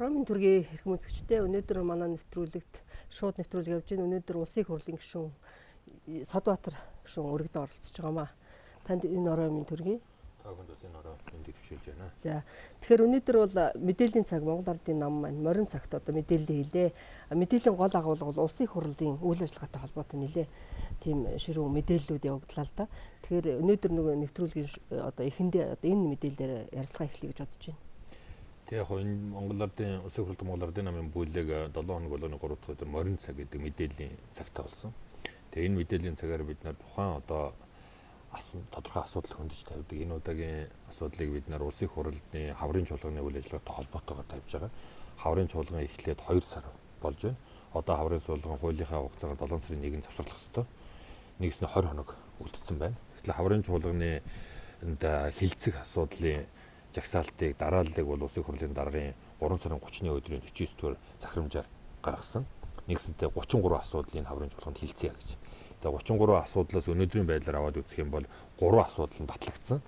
Ромын төргийн эрхэм үзэгчтэй өнөөдөр манай нэвтрүүлэгт шууд нэвтрүүлэг явж байна. Өнөөдөр улсын их хурлын гишүүн Содбаатар гишүүн өргөдөө оролцож байгаамаа. Танд энэ Ромын төргийн таагүй бас энэ энд төвшүүлж байна. За тэгэхээр өнөөдөр бол мэдээллийн цаг Монгол Ардын нам маань морин цагт одоо мэдээлэл хийлээ. Мэдээллийн гол агуулга бол улсын их хурлын үйл ажиллагаатай холбоотой нэлээ тийм ширүүн мэдээллүүд явагдлаа л да. Тэгэхээр өнөөдөр нөгөө нэвтрүүлгийн одоо эхэндээ одоо энэ мэдээлэлээр ярилцлага эхлэе гэж бодож байна. Тэгээ яг энэ Монгол Ардын улсын их хурлын Монгол Ардын намын бүлэг 7 хоног болгоны 3 дахь өдөр морин цаг гэдэг мэдээллийн цагтаа болсон. Тэгээ энэ мэдээллийн цагаар бид нар тухайн одоо тодорхой асуудал хөндөж тавьдаг. Энэ удаагийн асуудлыг бид нар улсын их хурлын хаврын чуулганы үйл ажиллагаатай холбоотойгоор тавьж байгаа. Хаврын чуулган эхлээд 2 сар болж байна. Одоо хаврын чуулган хуулийнхаа хугацаагаар 7 сарын 1-нд завсарлах ёстой. Нэгснээ 20 хоног үлдсэн байна. Тэгэхээр хаврын чуулганы хилцэх асуудлын жагсаалтыг дарааллыг бол улсын их хурлын даргын 3 сарын 30-ны өдрийн 49-р захирамжаар гаргасан. Нэгсэнтэй 33 асуудлыг хаврын чуулганд хилцье гэж. Тэгээ 33 асуудлаас өнөөдрийн байдлаар аваад үзэх юм бол 3 асуудал нь батлагдсан.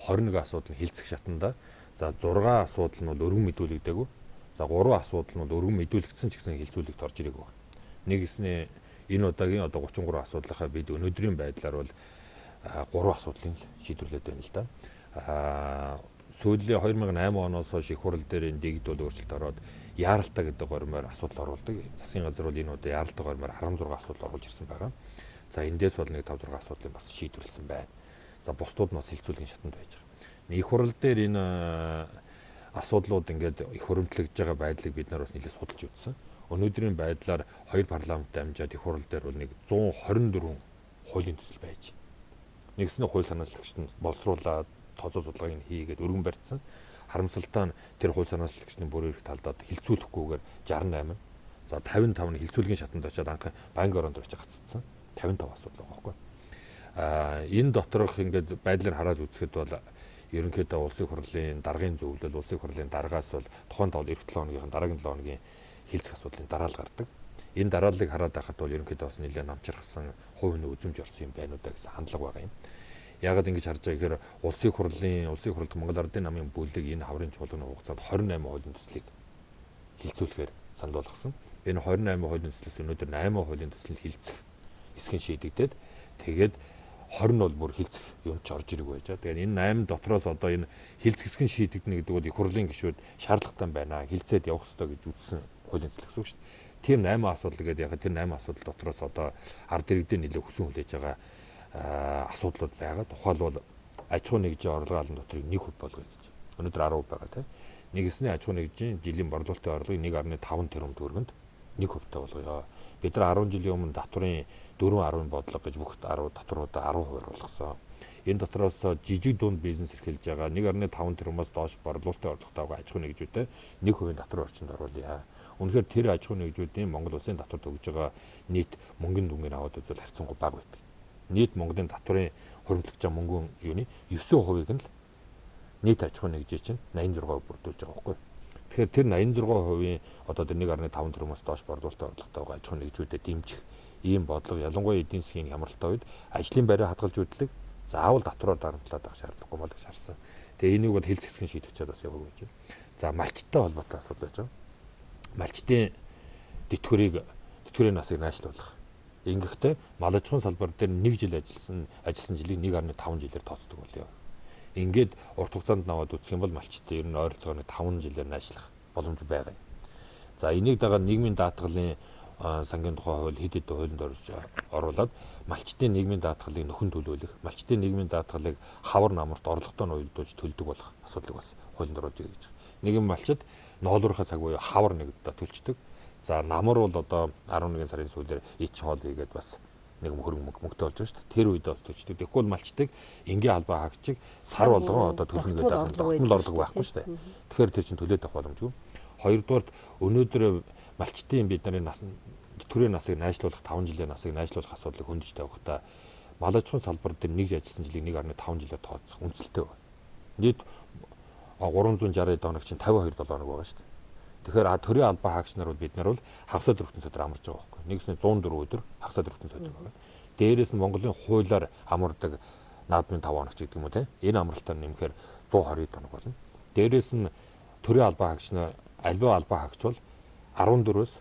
21 асуудал нь хилцэх шатанда. За 6 асуудал нь бол өргөн мэдүүлэгдээгүй. За 3 асуудал нь бол өргөн мэдүүлэгдсэн ч гэсэн хилцүүлэгт орж ирээгүй байна. Нэгснээ энэ удаагийн одоо 33 асуудлынхаа бид өнөөдрийн байдлаар бол 3 асуудлыг шийдвэрлээд байна л да. Сүүлийн 2008 оноос хойш их хурл дээр энэ дэгдвэл өөрчлөлт ороод яаралтай гэдэг гормоор асуудал оруулдаг. Засгийн газар бол энэ удаа яаралтай гормоор 16 асуудал оруулж ирсэн байгаа. За эндээс бол нэг 5-6 асуудлыг бас шийдвэрлсэн байна. За бусдууд нь бас хилцүүлгийн шатанд байж байгаа. Их хурл дээр энэ асуудлууд ингээд их хөрөмтлөгдөж байгаа байдлыг бид нар бас нэлээд судалж үзсэн. Өнөөдрийн байдлаар 2 парламенттай амжаад их хурл дээр бол нэг 124 хуулийн төсөл байж. Нэгснээ хууль санаа зохиогчд нь боловсруулаад тооцоо судалгааг хийгээд өргөн барьсан. Харамсалтай нь тэр хууль санаа зохиогчдын бүр их талдаад хилцүүлэхгүйгээр 68. За 55 нь хилцүүлгийн шатанд очиад анх банк оронд очиж гаццсан. 55 асуудал байгаа байхгүй. Энэ доторх ингээд байдлаар хараад үзэхэд бол ерөнхийдөө улсын хурлын даргын зөвлөл, улсын хурлын даргаас бол тухайн тал 7 хоногийн дараагийн 7 хоногийн хилцэх асуудлын дараал гардаг. Энэ дарааллыг хараад байхад бол ерөнхийдөө бас нэлээд намчирхсан хувь нь үзэмж орсон юм байна уу гэсэн хандлага байгаа юм. Яагаад ингэж харж байгаа гэхээр улсын хурлд Монгол Ардын намын бүлэг энэ хаврын чуулганы хугацаанд 28 хуулийн төслийг хилцүүлэхээр санал болгосон. Энэ 28 хуулийн төслөөс өнөөдөр 8 хуулийн төслөнд хилцэх эсхин шийдэгдээд тэгээд 20 нь бол бүр хилцэх юм ч орж ирэх байж байгаа. Тэгээд энэ 8 дотроос одоо энэ хилцэх эсхин шийдэгдэнэ гэдэг бол их хурлын гишүүд шаардлагатай байна. Хилцээд явах ёстой гэж үзсэн хуулийн төсөл гэсэн үг шүү дээ. Тийм 8 асуудал гэдэг яг тэр 8 асуудал дотроос одоо ард иргэдийн нэлээд хүсэн хүлээж байгаа асуудлууд байгаа. Тухайлбал аж ахуй нэгжийн орлогын албан дотрыг 1% болгоё гэж. Өнөөдөр 10% байгаа тийм. Нэгснээ аж ахуй нэгжийн жилийн борлуулалтын орлогыг 1.5 тэрбум төгрөгөнд 1% болгоё. Бид нар 10 жилийн өмнө татврын 4.10 бодлого гэж бүх татваруудаа 10% болгосон. Энэ дотроос жижиг дунд бизнес эрхэлж байгаа 1.5 тэрбумаас доош борлуулалтын орлоготой байгаа аж ахуй нэгжүүдэд 1% татвар орчинд оруулъя. Үнэхээр тэр аж ахуй нэгжүүдийн Монгол улсын татварт өгж байгаа нийт мөнгөний дүнгийн аваад үзвэл харьцангуй бага байдаг. Нийт Монголын татврын хөрөнгөлөгч мөнгөн юуны 9%-ийг нь л нийт аж ахуй нэгжээ чинь 86% бүрдүүлж байгаа байхгүй. Тэгэхээр тэр 86%-ийн одоо тэр 1.5 тэрбумаас доош борлуулалтын орлоготой байгаа аж ахуй нэгжүүдэд дэмжих ийм бодлого ялангуяа эдийн засгийн хямралтай үед ажлын байраа хадгалж үүдлэг заавал татвараар дарамтлаад авах шаардлагагүй мал гэж харсан. Тэгээ энийг бол хил зэсгэн шийдэх чадвар бас яваагүй гэж. За малчтай холбоотой асуудал байж байгаа. Малчтын тэтгэврийн насыг найшлуулах. Ингэхдээ мал аж ахуйн салбар дээр 1 жил ажилласан жилийг 1.5 жилээр тооцдог болёо. Ингээд урт хугацаанд наваад үзэх юм бол малчтай ер нь ойролцоогоор 5 жилээр найшлах боломж байгаа. За энийг дагаад нийгмийн даатгалын сангийн тухай хууль хэд хэдэн хуулинд оруулаад малчтын нийгмийн даатгалыг нөхөн төлөөлөх, малчтын нийгмийн даатгалыг хавар намарт орлоготой нь уялдуулж төлдөг болох асуудлыг бас хуулинд оруулж байгаа гэж. Нэгэн малчид ноолуурхаа цаг буюу хавар нэгдээ төлчдөг. За намар бол одоо 11 сарын сүүлээр ич хоол хийгээд бас нэг хөрөнгө мөнгөтэй болж байгаа шүү дээ. Тэр үед бас төлчдөг. Тэгэхгүй малчтыг энгийн албаа хаагчиг сар болгон одоо төлнө гэдэг тогтмол орлого байхгүй шүү дээ. Тэгэхээр тэр чинь төлөөд авах боломжгүй. Хоёрдугаар өнөөдөр малчтын бид нарын тэтгэврийн насыг найшлуулах 5 жилийн насыг найшлуулах асуудлыг хөндөж тавихтаа мал аж ахуйн салбар дээр 1 ажилласан жилийг 1.5 жилээр тооцох үнэлэлтэй байна. Нийт 360 хоног чинь 52 7 хоног байгаа шүү дээ. Тэгэхээр төрийн албаа хаагч нар бол бид нар бол хагасаа дөрвөн содор амарч байгаа байхгүй. Нэгснээ 104 өдөр хагасаа дөрвөн содор байгаа. Дээрээс нь Монголын хуулиар амардаг наадмын 5 хоног ч гэдэг юм уу те. Энэ амралтаар нэмэхээр 120 хоног болно. Дээрээс нь төрийн албаа альва албаа хаагчвал 14-өөс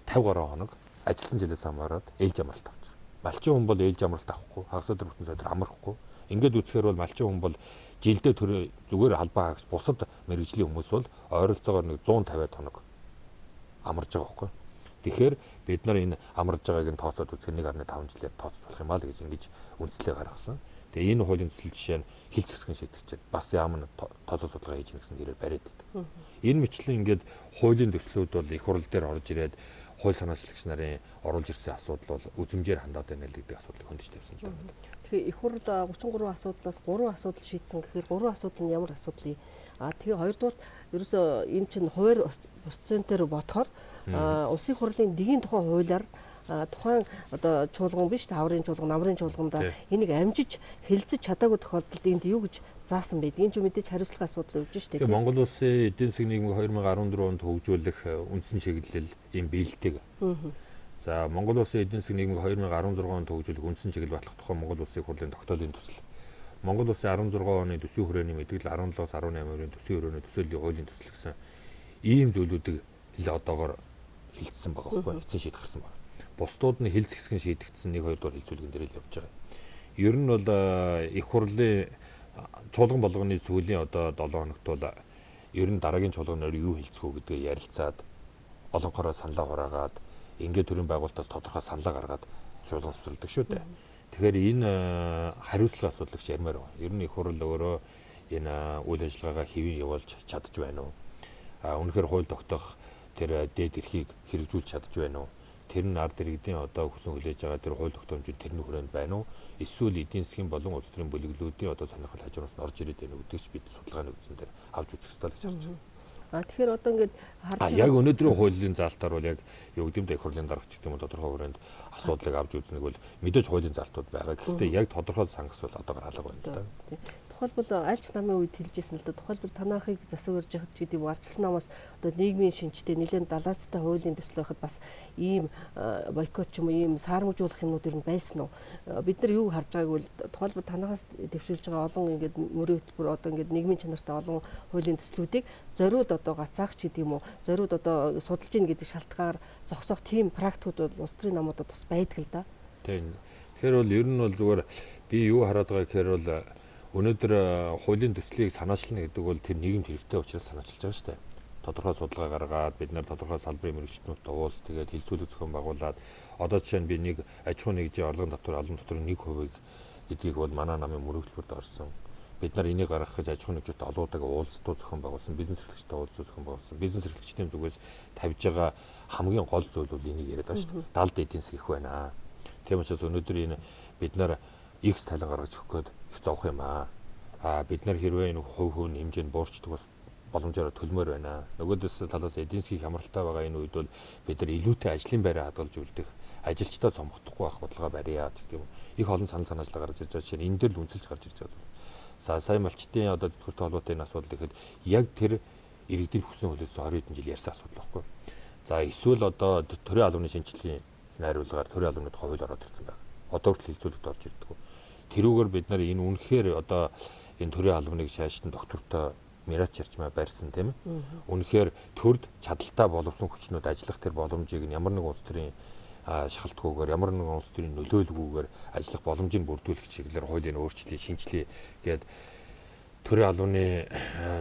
50 гаруй хоног ажилласан жилээс хамаарат ээлж амралт авч байгаа. Малчин хүн бол ээлж амралт авахгүй, хагас өдөр бүтэн сар амрахгүй. Ингээд үзэхээр бол малчин хүн бол жилдээ зүгээр албаа хаагч бусад мэрэгжлийн хүмүүс бол ойролцоогоор нэг 150 хоног амарж байгаа байхгүй. Тэгэхээр бид нар энэ амарж байгааг нь тооцоод үзэхээр 1.5 жилээр тооцох болох юм аа л гэж ингэж үндслээ гаргасан. Тэгээ энэ хуулийн төсөл жишээ нь хил зэвсгэн шийдэгчээд бас яам тооцоо судалгаа хийж гэнэ гэсэн нэрээр бариад байдаг. Энэ мэтлэн ингээд хуулийн төслүүд бол их хурл дээр орж ирээд хууль санаачлагч нарын оруулж ирсэн асуудал бол үзмжээр хандаад байна л гэдэг асуудлыг хөндөж тавьсан л байна. Тэгэхээр их хурл 33 асуудлаас 3 асуудал шийдсэн гэхээр 3 асуудал нь ямар асуудал вэ? Тэгээ хоёрдугаар ерөөсөө энэ чинь хуваар процентээр бодохоор улсын хурлын дэгийн тухайн хуулиар тухайн одоо чуулган биш таврын чуулган, намрын чуулганда энийг амжиж хэлцэж чадаагүй тохиолдолд энд юу гэж заасан байдаг. Энэ ч мэдээж хариуцлага асуудал үүж штэ. Тэгээ Монгол Улсын эдийн засгийн нийгмийг 2014 онд хөгжүүлэх үндсэн чиглэл ийм биелдэг. За Монгол Улсын эдийн засгийн нийгмийг 2016 онд хөгжүүлэх үндсэн чиглэл батлах тухай Монгол Улсын хурлын тогтоолын төсөл. Монгол Улсын 16 оны төсвийн хүрээний мэдээлэл 17-аас 18 оны төсвийн хүрээний төсөөлийн хуулийн төсөл гэсэн ийм зүйлүүдийг л одоогоор хилцсэн байгаа байхгүй эцсийн шийдэх гарсан байна. Бусдууд нь хил зэвсгэн шийдэгдсэн 1-2 дугаар хилцүүлгэн дээр л явж байгаа. Ер нь бол их хурлын чуулган болгоны сүүлийн одоо 7 хоногт бол ер нь дараагийн чуулганаар юу хэлцэх үү гэдгээ ярилцаад олонхороо саналаа хураагаад ингээд төрийн байгуулалтаас тодорхой саналаа гаргаад чуулган зөвлөдөг шүү дээ. Тэгэхээр энэ хариуцлага асуудлагч ярмаар байна. Ер нь их хурл өөрөө энэ үйл ажиллагаагаа хэвэн явуулж чадж байна уу? Үнэхээр хууль тогтоох тэр дээд эрхийг хэрэгжүүлж чадж байна уу? Тэр нь ард иргэдийн одоо хүсэн хүлээж байгаа тэр хууль тогтоомжууд тэрний хүрээнд байна уу? Эсвэл эдийн засгийн болон улс төрийн бүлэглүүдийн одоо сонирхол хажуураас нь орж ирээд байна уу гэдэгч бид судалгааны үзэн дээр авч үзэх ёстой л гэж харж байна. Тэгэхээр одоо ингээд харж байгаа. Яг өнөөдрийн хуулийн заалтаар бол яг юу гэдэм бэ их хурлын даргач гэдэг юм тодорхой хүрээнд асуудлыг авч үзнэг бол мэдээж хуулийн заалтууд байгаа. Гэхдээ яг тодорхой сангас бол одоогор алга байна л да. Тухайлбал альч намын үед хэлжсэн л да. Тухайлбал танахыг засаг өрж яхад ч гэдэг юм арчилсан намаас одоо нийгмийн шинжтэй нэлээд далаацтай хуулийн төсөл байхад бас ийм бойкот ч юм уу ийм саармжуулах юмнууд ер нь байсан уу? Бид нар юу харж байгааг бол тухайлбал танахаас дэвшүүлж байгаа олон ингээд мөрийн хөтөлбөр одоо ингээд нийгмийн чанартай олон хуулийн төслүүдийг зориуд одоо гацаагч гэдэг юм уу? Зориуд одоо судалж ийн гэдэг шалтгаанаар зогсоох тийм практикууд бол улс төрийн намуудад бас байдаг л да. Тийм. Тэгэхээр бол ер нь бол зүгээр би юу хараад байгаа гэхээр бол өнөөдөр хуулийн төслийг санаачлна гэдэг бол тэр нийгэмд хэрэгтэй учраас санаачилж байгаа шүү дээ. Тодорхой судалгаа гаргаад бид нар тодорхой салбарын мэрэгчнүүдтэй уулз тэгээд хилцүүлэг зохион байгуулад одоо жишээ нь би нэг аж ахуйн нэгжийн орлогын татвар албан татварын 1% гэдгийг бол манай намын мөрөгдлөөрт орсон. Бид нар энийг гаргах гэж аж ахуйн нэгжтэй олуудаг уулзтуу зохион байгуулсан, бизнес эрхлэгчтэй уулзтуу зохион байгуулсан. Бизнес эрхлэгчдийн зүгээс тавьж байгаа хамгийн гол зүйл бол энийг яриад байгаа шүү дээ. Далд эдийн засаг их байна. Тийм учраас өнөөдөр энэ бид нар X талан гаргаж өгөх гээд их зовх юм аа. Бид нар хэрвээ энэ хувь хүн хэмжээнд буурчдаг бас боломжоор төлмөр байна. Нөгөөдөөс талаас эдийн засгийн хямралтай байгаа энэ үед бол бид нар илүүтэй ажлын байраа хадгалж үлдэх, ажилчдаа цомгохдохгүй байх бодлого барья гэх юм. Их олон санал санаачлагаар гарч ирж байгаа чинь энэ дээр л үнсэлж гарч ирж байгаа. Сайн малчтын одоо тэтгэвртэй холбоотой энэ асуудал гэхэд яг тэр иргэдийн хүссэн хөлөөс 20 хэдэн жил ярьсан асуудал байхгүй. За эсвэл одоо төрийн албаны шинжилгээний найруулгаар төрийн албаны тухай хууль ороод ирсэн байна. Одоо хүртэл хилцүүлэгт орж ирдэг. Тэрүүгээр бид нар энэ үнэхээр одоо энэ төрийн албаныг шаашдан доктортой Мирач Чарчмаа барьсан тийм ээ. Үнэхээр төрд чадaltaа боловсон хүчнүүд ажиллах тэр боломжийг нь ямар нэгэн улс төрийн шахалтгүйгээр ямар нэгэн улс төрийн нөлөөлгүйгээр ажиллах боломжийг бүрдүүлэх чиглэлээр хуулийн өөрчлөлийг шинжилээ гээд төрийн албаны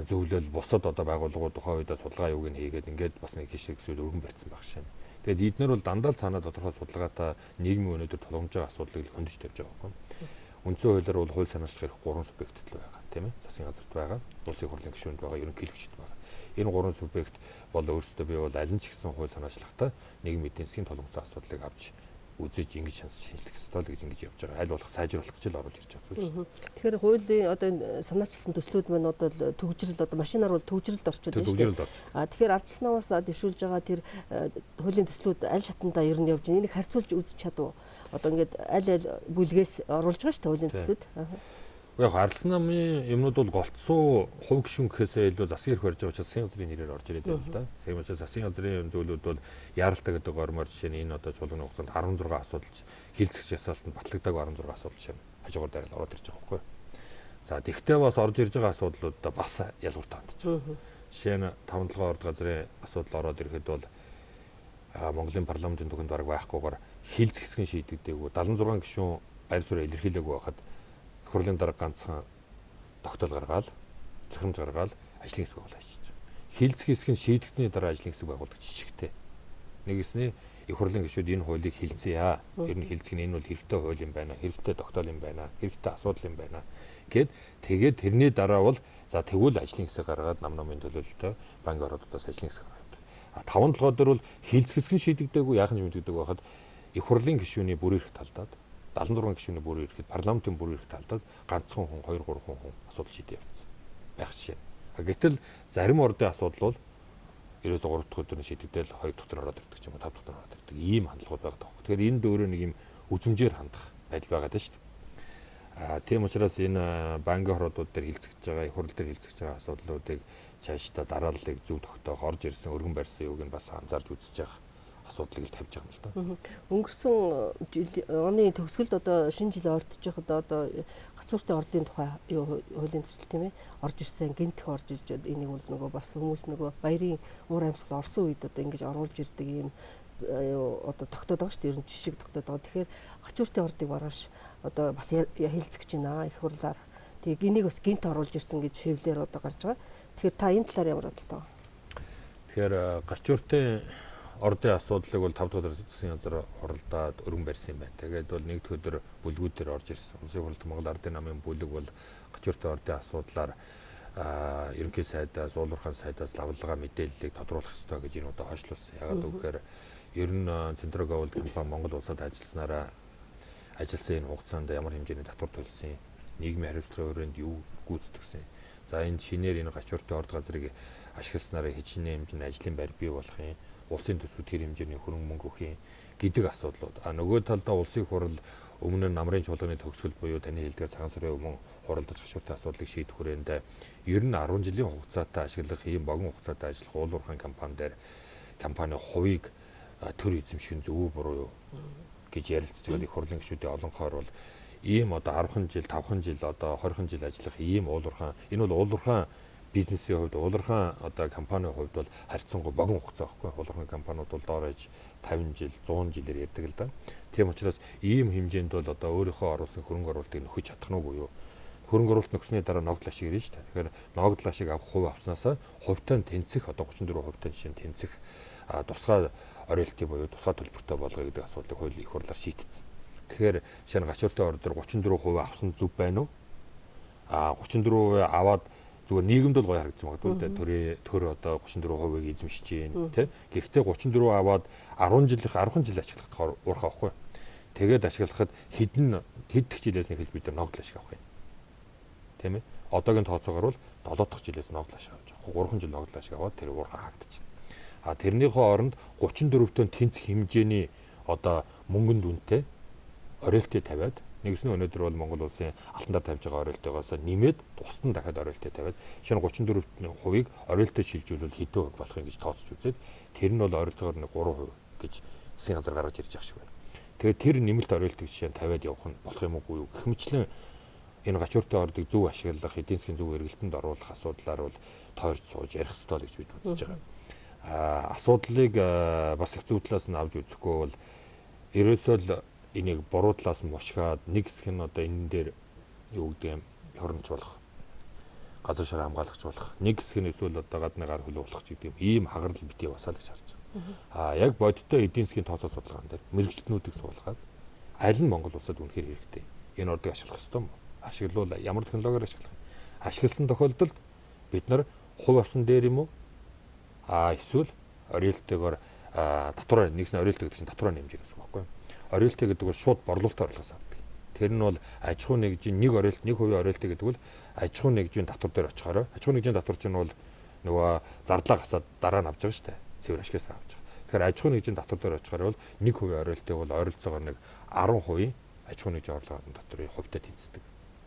зөвлөл бусад одоо байгууллагууд тухайн үедээ судалгаа юуг нь хийгээд ингээд бас нэг хэсэг зүйл өргөн барьсан баг шин. Тэгээд эдгээр бол дандаа цаанаа тодорхой судалгаатай нийгмийн өнөөдөр тулгамж байгаа асуудлыг хөндөж тавьж байгаа байхгүй. Үндсэн хуулиар бол хууль санаачлах эрх 3 субъекттэй байгаа тийм ээ. Засгийн газарт байгаа, улсын хурлын гишүүнд байгаа, ерөнхийлөгчд байгаа. Энэ 3 субъект бол өөрсдөө бий бол аль нь ч гэсэн хууль санаачлагтай нийгмийн эдийн засгийн толгомцсон асуудлыг авч үзэж ингэж шинжлэх ёстой л гэж ингэж явж байгаа. Аль болох сайжруулах гэж л оруулж ирж байгаа зүйл. Тэгэхээр хуулийн одоо санаачилсан төслүүд маань одоо төгжрөл одоо машинаар бол төгжрөлд орчод байна шүү дээ. Тэгэхээр ардчсан намаас дэвшүүлж байгаа тэр хуулийн төслүүд аль шатандаа ер нь явж байна. Энийг харьцуулж үзэж чадав. Одоо ингээд аль бүлгээс оруулж байгаа шүү дээ хуулийн төслүүд. Яг ардсан намын юмнууд бол голцоо хувь гишүүн гэхээсээ илүү засгийн эрх барьж байгаа учраас засгийн газрын нэрээр орж ирээд байна л да. Тийм учраас засгийн газрын зүйлүүд бол яаралтай гэдэг гормоор жишээ нь энэ одоо чуулганы хугацаанд 16 асуудал хилцэгч ясаалтанд батлагдаагүй 16 асуудал шиг хажуугаар дараал ороод ирж байгаа байхгүй. За тэгвэл бас орж ирж байгаа асуудлууд бас ялгуур таандж байна. жишээ нь 5-7 орд газрын асуудал ороод ирэхэд бол Монголын парламентын түгэнд бараг байхгүйгээр хилц хэсгэн шийдэгдээгүй 76 гишүүн арь сүрэ илэрхийлээгүй байхад их хурлын дарга ганцхан тогтоол гаргаад захирамж гаргаад ажлын хэсэг байгуулж байгаа. Хилц хэсгэн шийдэгдсэний дараа ажлын хэсэг байгуулдаг жижигтэй. Нэгэснээ их хурлын гишүүд энэ хуулийг хилцээе. Ер нь хилцэх нь энэ бол хэрэгтэй хууль юм байна. Хэрэгтэй тогтоол юм байна. Хэрэгтэй асуудал юм байна. Тэгээд тэрний дараа бол за тэгвэл ажлын хэсэг гаргаад намын төлөөлөлтөй банкны оролцоос ажлын хэсэг гаргав. 5-7 дээр бол хилц хэсгэн шийдэгдээгүй яахан ч мэдэгдэг байхад их хурлын гишүүний бүр ирэх талдаад 76 гишүүний бүр ирэхэд парламентын бүр ирэх талдаад ганцхан хүн 2-3 хүн асуудал шийдэж явцсан байх жишээ. Гэтэл зарим ордын асуудал бол ерөөсө 3 дахь өдөр нь шийдэгдээл 2 дахь өдөр ороод ирдэг ч юм уу 5 дахь өдөр ороод ирдэг. Ийм хандлагууд байдаг. Тэгэхээр энэ дөөрөө нэг юм үзмжээр хандах байдал байгаа даа шүү дээ. Тийм учраас энэ банкны хоруудууд дээр хилцэж байгаа, их хурл дээр хилцэж байгаа асуудлуудыг цаашдаа дарааллыг зөв тогтоох орж ирсэн өргөн барьсан юуг нь бас анзаарч үзэж байгаа асуудлыг л тавьж байгаа юм л да. Өнгөрсөн оны төгсгөлд одоо шинэ жил ордож байхад одоо гацууртын ордын тухай хуулийн төсөл тийм ээ орж ирсэн гинтх орж ирж энийг бол нөгөө бас хүмүүс нөгөө баярын уур амьсгал орсон үед одоо ингэж оруулж ирдэг юм одоо тогтоод байгаа шүү дээ. Ер нь жишг тогтоод байгаа. Тэгэхээр гацууртын ордыг маргааш одоо бас хэлцэж байна их хурлаар. Тэгээ энийг бас гинт оруулж ирсэн гэж хэвлэр одоо гарч байгаа. Тэгэхээр та энэ талаар ямар бодлоо? Тэгэхээр гацууртын ордын асуудлыг бол 5 дахь засгийн газар оролдоод өргөн барьсан юм байна. Тэгээд бол 1 дахь өдөр бүлгүүдээр орж ирсэн. Улсын хурлд Монгол Ардын намын бүлэг бол гацууртын ордын асуудлаар ерөнхий сайдаас, уулуурхаан сайдаас лавлага мэдээллийг тодруулах ёстой гэж энэ удаа хойшлуулсан. Ягаад гэвэл ер нь Централ Gold компани Монгол улсад ажилласан энэ хугацаанд ямар хэмжээний татвар төлсөн, нийгмийн хариуцлагын хүрээнд юу гүйцэтгсэн. За энэ шинээр энэ гацууртын орд газрыг ашигласнараа хичнээн хэмжээний ажлын байр бий болох юм. Улсын төсвүүд тэр хэмжээний хөрөнгө мөнгө өгөх юм гэдэг асуудлууд. Нөгөө талдаа улсын хурал өмнө нь намрын чуулганы төгсгөл буюу таны хэлдгээр цагаан сарын өмнө хуралдаж гашууртай асуудлыг шийдэх хүрээнд ер нь 10 жилийн хугацаатай ашиглах ийм богино хугацаатай ажиллах уулуурхаан компани дээр компани хувийг төр эзэмших зөв буруу гэж ярилцж байгаа их хурлын гишүүдийн олонхоор бол ийм одоо 10хан жил 5хан жил одоо 20хан жил ажиллах ийм уулуурхаан энэ бол уулуурхаан бизнесийн хувьд уулуурхаан одоо компанийн хувьд бол харьцангуй богино хугацаа байхгүй. Уулуурхаан компаниуд бол доорож 50 жил 100 жилээр ярьдаг л да. Тийм учраас ийм хэмжээнд бол одоо өөрийнхөө оруулсан хөрөнгө оруулалтыг нөхөж чадах нь буюу хөрөнгө оруулалт нөхсөний дараа ногдол ашиг ирнэ шүү дээ. Тэгэхээр ногдол ашиг авах хувь авснасаа хувьтай нь тэнцэх одоо 34% жишээ нь тэнцэх тусгай оролтын буюу тусгай төлбөртэй болгоё гэдэг асуудлыг хууль их хурлаар шийдсэн. Тэгэхээр шинэ гачууртын ордоор 34% авсан зүв байна уу? 34% аваад зүгээр нийгэмд бол гоё харагдаж магадгүй дээ. Төр одоо 34%-ыг эзэмшиж гин тий. Гэхдээ 34 аваад 10хан жил ашиглахад уурхаа байхгүй. Тэгээд ашиглахад хэд дэх жилээс нэг хэлж бид нар ногдол ашиг авах юм. Тийм ээ. Одоогийн тооцоогоор бол 7 дахь жилээс ногдол ашиг авч байгаа. 3 жил ногдол ашиг аваад тэр уурхаа хаагдчих. Тэрнийхээ оронд 34-тön тэнцэх хэмжээний одоо мөнгөнд үнэтэй оролтыг тавиад нэгснээ өнөөдөр бол Монгол улсын алтандаар тавьж байгаа оролтоогоос нэмээд тусдан дахиад оролтыг тавиад шинэ 34%-ийг оролтод шилжүүлвэл хэдэн хувь болох юм гэж тооцож үзээд тэр нь бол ойролцоогоор 3% гэж засгийн газар гаргаж ирж байгаа шиг байна. Тэгээд тэр нэмэлт оролтыг жишээ нь тавиад явах нь болох юм уу гэх мэтлэн энэ гачууртын ордыг зөв ашиглах, эдийн засгийн зөв эргэлтэнд оруулах асуудлаар бол тойрч сууж ярих ёстой гэж бид үзэж байгаа. Асуудлыг бас их зөв талаас нь авч үзэхгүй бол ерөөсөө л энийг буруу талаас нь мушгаад нэг хэсэг нь одоо энэ дээр юу гэдэг юм хөрнч болох, газар шар хамгаалагч болох, нэг хэсэг нь эсвэл одоо гадны гар хөл болох ч гэдэг ийм хагарал битгий басаа л гэж харж байгаа. Яг бодиттой эдийн засгийн тооцоо судалгаан дээр мэрэгчлэтнүүдийг суулгаад аль нь Монгол улсад үнэхээр хэрэгтэй. Энэ ордыг ашиглах ёстой юм. Ашиглуул ямар технологиор ашиглах юм. Ашигласан тохиолдолд бид нар хувь авсан дээр юм уу? Эсвэл оролтойгоор татвараа нэгсэн оролт гэдэг чинь татвараа нэмж гэсэн үг байхгүй юу? Оролт гэдэг бол шууд борлуулалтаар орлогоос авдаг. Тэр нь бол аж ахуй нэгжийн нэг оролт 1% оролт гэдэг бол аж ахуй нэгжийн татвар дээр очихоор аж ахуй нэгжийн татвар чинь бол нөгөө зардлаа гасаад дараа нь авч байгаа шүү дээ. Цэвэр ашигаас авч байгаа. Тэгэхээр аж ахуй нэгжийн татвар дээр очихоор бол 1% оролтыг бол ойролцоогоор нэг 10% аж ахуй нэгжийн орлогын татврын хувьтай тэнцдэг.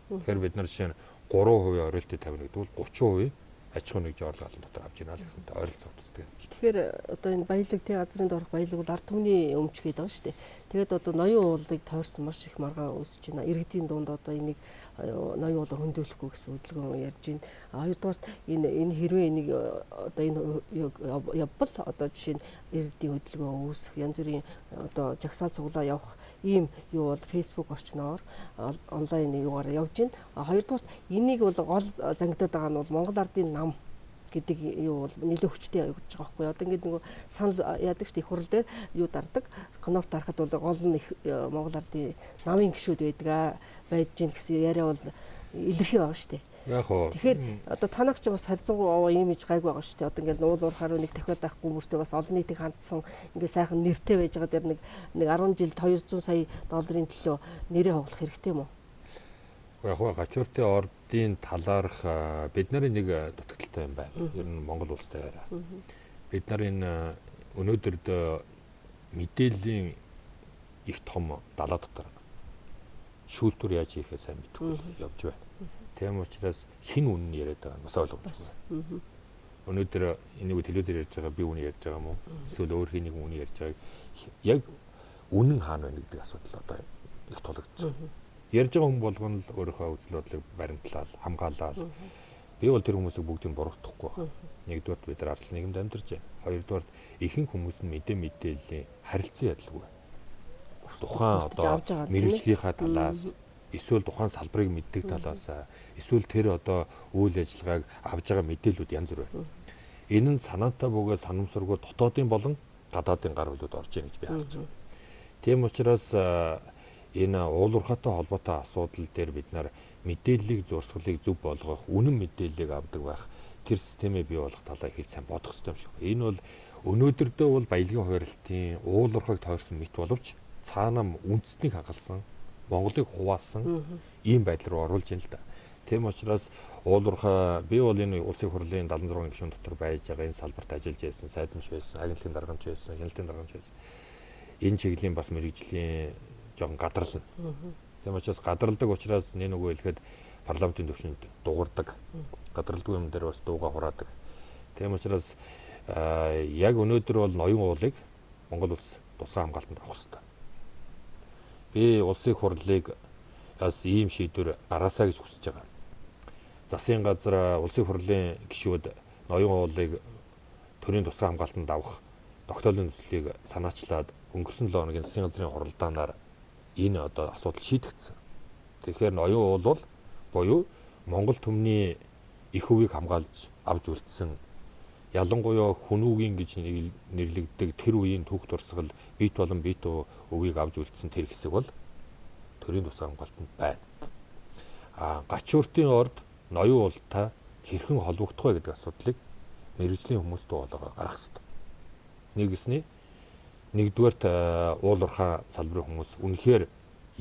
Тэгэхээр бид нар жишээ нь 3% оролтыг тавина гэдэг бол 30% аж ахуйн нэгж орлогын дотор авч яана л гэсэнтэй ойролцоо үздэг. Тэгэхээр одоо энэ баялаг тий газрын доорх баялаг бол ард түмний өмч гэдэг байгаа шүү дээ. Тэгээд одоо ноён уулыг тойрсон маш их маргаан үүсэж байна. Иргэдийн дунд одоо энийг ноён уулаа хөндөөлөхгүй гэсэн хөдөлгөөн ярьж байна. Хоёрдугаар энэ хэрвээ энийг одоо энэ явбал одоо жишээ нь иргэдийн хөдөлгөөн үүсэх янз бүрийн одоо жагсаал цуглаа явах ийм юу бол Facebook орчноор онлайн юугаар явж байна. Хоёрдугаар энийг бол гол зангидаад байгаа нь бол Монгол Ардын нам гэдэг юу бол нэлээд хүчтэй явагдаж байгаа байхгүй. Одоо ингээд нөгөө санал яадаг шүү дээ, их хурл дээр юу дардаг. Кнопт дарахад бол гол нь Монгол Ардын намын гишүүд байдаг байж гин гэсэн яриа бол илэрхий байгаа шүү дээ. Яг уу. Тэгэхээр одоо танах ч бас харьцангуй имиж гайгүй байгаа шүү дээ. Одоо ингээд уул уурхаар нэг дахиад байхгүй мөртөө бас олон нийтийг хандсан ингээд сайхан нэртэй байж байгаа дээр нэг 10 жилд 200 сая долларын төлөө нэрээ хоглох хэрэгтэй юм уу? Яг уу гачууртын ордын талаарх бид нарын нэг дутагдaltaй юм байна. Ер нь Монгол улстай яриа. Бид нарын өнөөдөр мэдээллийн их том далаа дотор шүүлтүр яаж хийхээ сайн мэдгүй явж байна. Тийм учраас хин үнэн яриад байгаа нь бас ойлгомжтой. Өнөөдөр энийг телевизээр ярьж байгаа би үнэн ярьж байгаа юм уу? Эсвэл өөр хин нэг үнэн ярьж байгааг яг үнэн хаана байна гэдэг асуудал одоо их тулгдж байна. Ярьж байгаа хүн болгоно л өөрийнхөө үзэл бодлыг баримтлал, хамгаалал. Би бол тэр хүмүүсийг бүгдийг буруутгахгүй байна. Нэгдүгээр бид нар ард нийгэмд амьдарч байна. Хоёрдугаар ихэнх хүмүүс нь мэдээллийн харилцан ядалгүй. Тухайн одоо мэргэжлийнхаа талаас эсвэл тухайн салбарыг мэддэг талаас эсвэл тэр одоо үйл ажиллагааг авж байгаа мэдээлүүд янз бүр байна. Энэ нь санаантай бөгөөд санамсаргүй дотоодын болон гадаадын гар хөлөд орж ийн гэж би харж байна. Тийм учраас энэ уулуурхаатай холбоотой асуудал дээр бид нар мэдээллийг зурсгалыг зөв болгох, үнэн мэдээллийг авдаг байх тэр системээ бий болох талаа их сайн бодох хэрэгтэй юм шиг. Энэ бол өнөөдөрдөө бол баялагын хуваарлтын уулуурхааг тойрсон мэт боловч цаанаа үндэснийг хагалсан, Монголыг хуваасан ийм байдал руу оруулж ийн л да. Тийм учраас уулуурхаа би бол энэ улсын хурлын 76 гишүүн дотор байж байгаа энэ салбарт ажиллаж байсан, сайдмч байсан, агентлагийн даргамч байсан, хяналтын даргамч байсан. Энэ чиглэлийн бас мэргэжлийн жоохон гадарлна. Тийм учраас гадралдаг учраас нэг нөгөө хэлэхэд парламентын төвшөнд дуурдаг. Гадралдгүй юм дээр бас дууга хураадаг. Тийм учраас яг өнөөдөр бол ноён уулыг Монгол улс тусгай хамгаалтанд авах хэрэгтэй. Би улсын хурлыг бас ийм шийдвэр гаргасаа гэж хүсэж байгаа. Засгийн газар улсын хурлын гишүүд ноён уулыг төрийн тусгай хамгаалтанд авах тогтоолын төслийг санаачлаад өнгөрсөн 7 хоногийн засгийн газрын хуралдаанаар энэ одоо асуудал шийдэгдсэн. Тэгэхээр ноён уул бол буюу Монгол түмний их өвийг хамгаалж авч үлдсэн ялангуяа хүнүүгийн гэж нэрлэгддэг тэр үеийн түүх дурсгал бит болон бит өвийг авч үлдсэн тэр хэсэг бол төрийн тусгай хамгаалтанд байна. Гачууртын орд ноён уултай хэрхэн холбогдох вэ гэдэг асуудлыг мэргэжлийн хүмүүст боолгоо гаргах хэрэгтэй. Нэгэсний нэгдүгээр уулуурхаа салбарын хүмүүс үнэхээр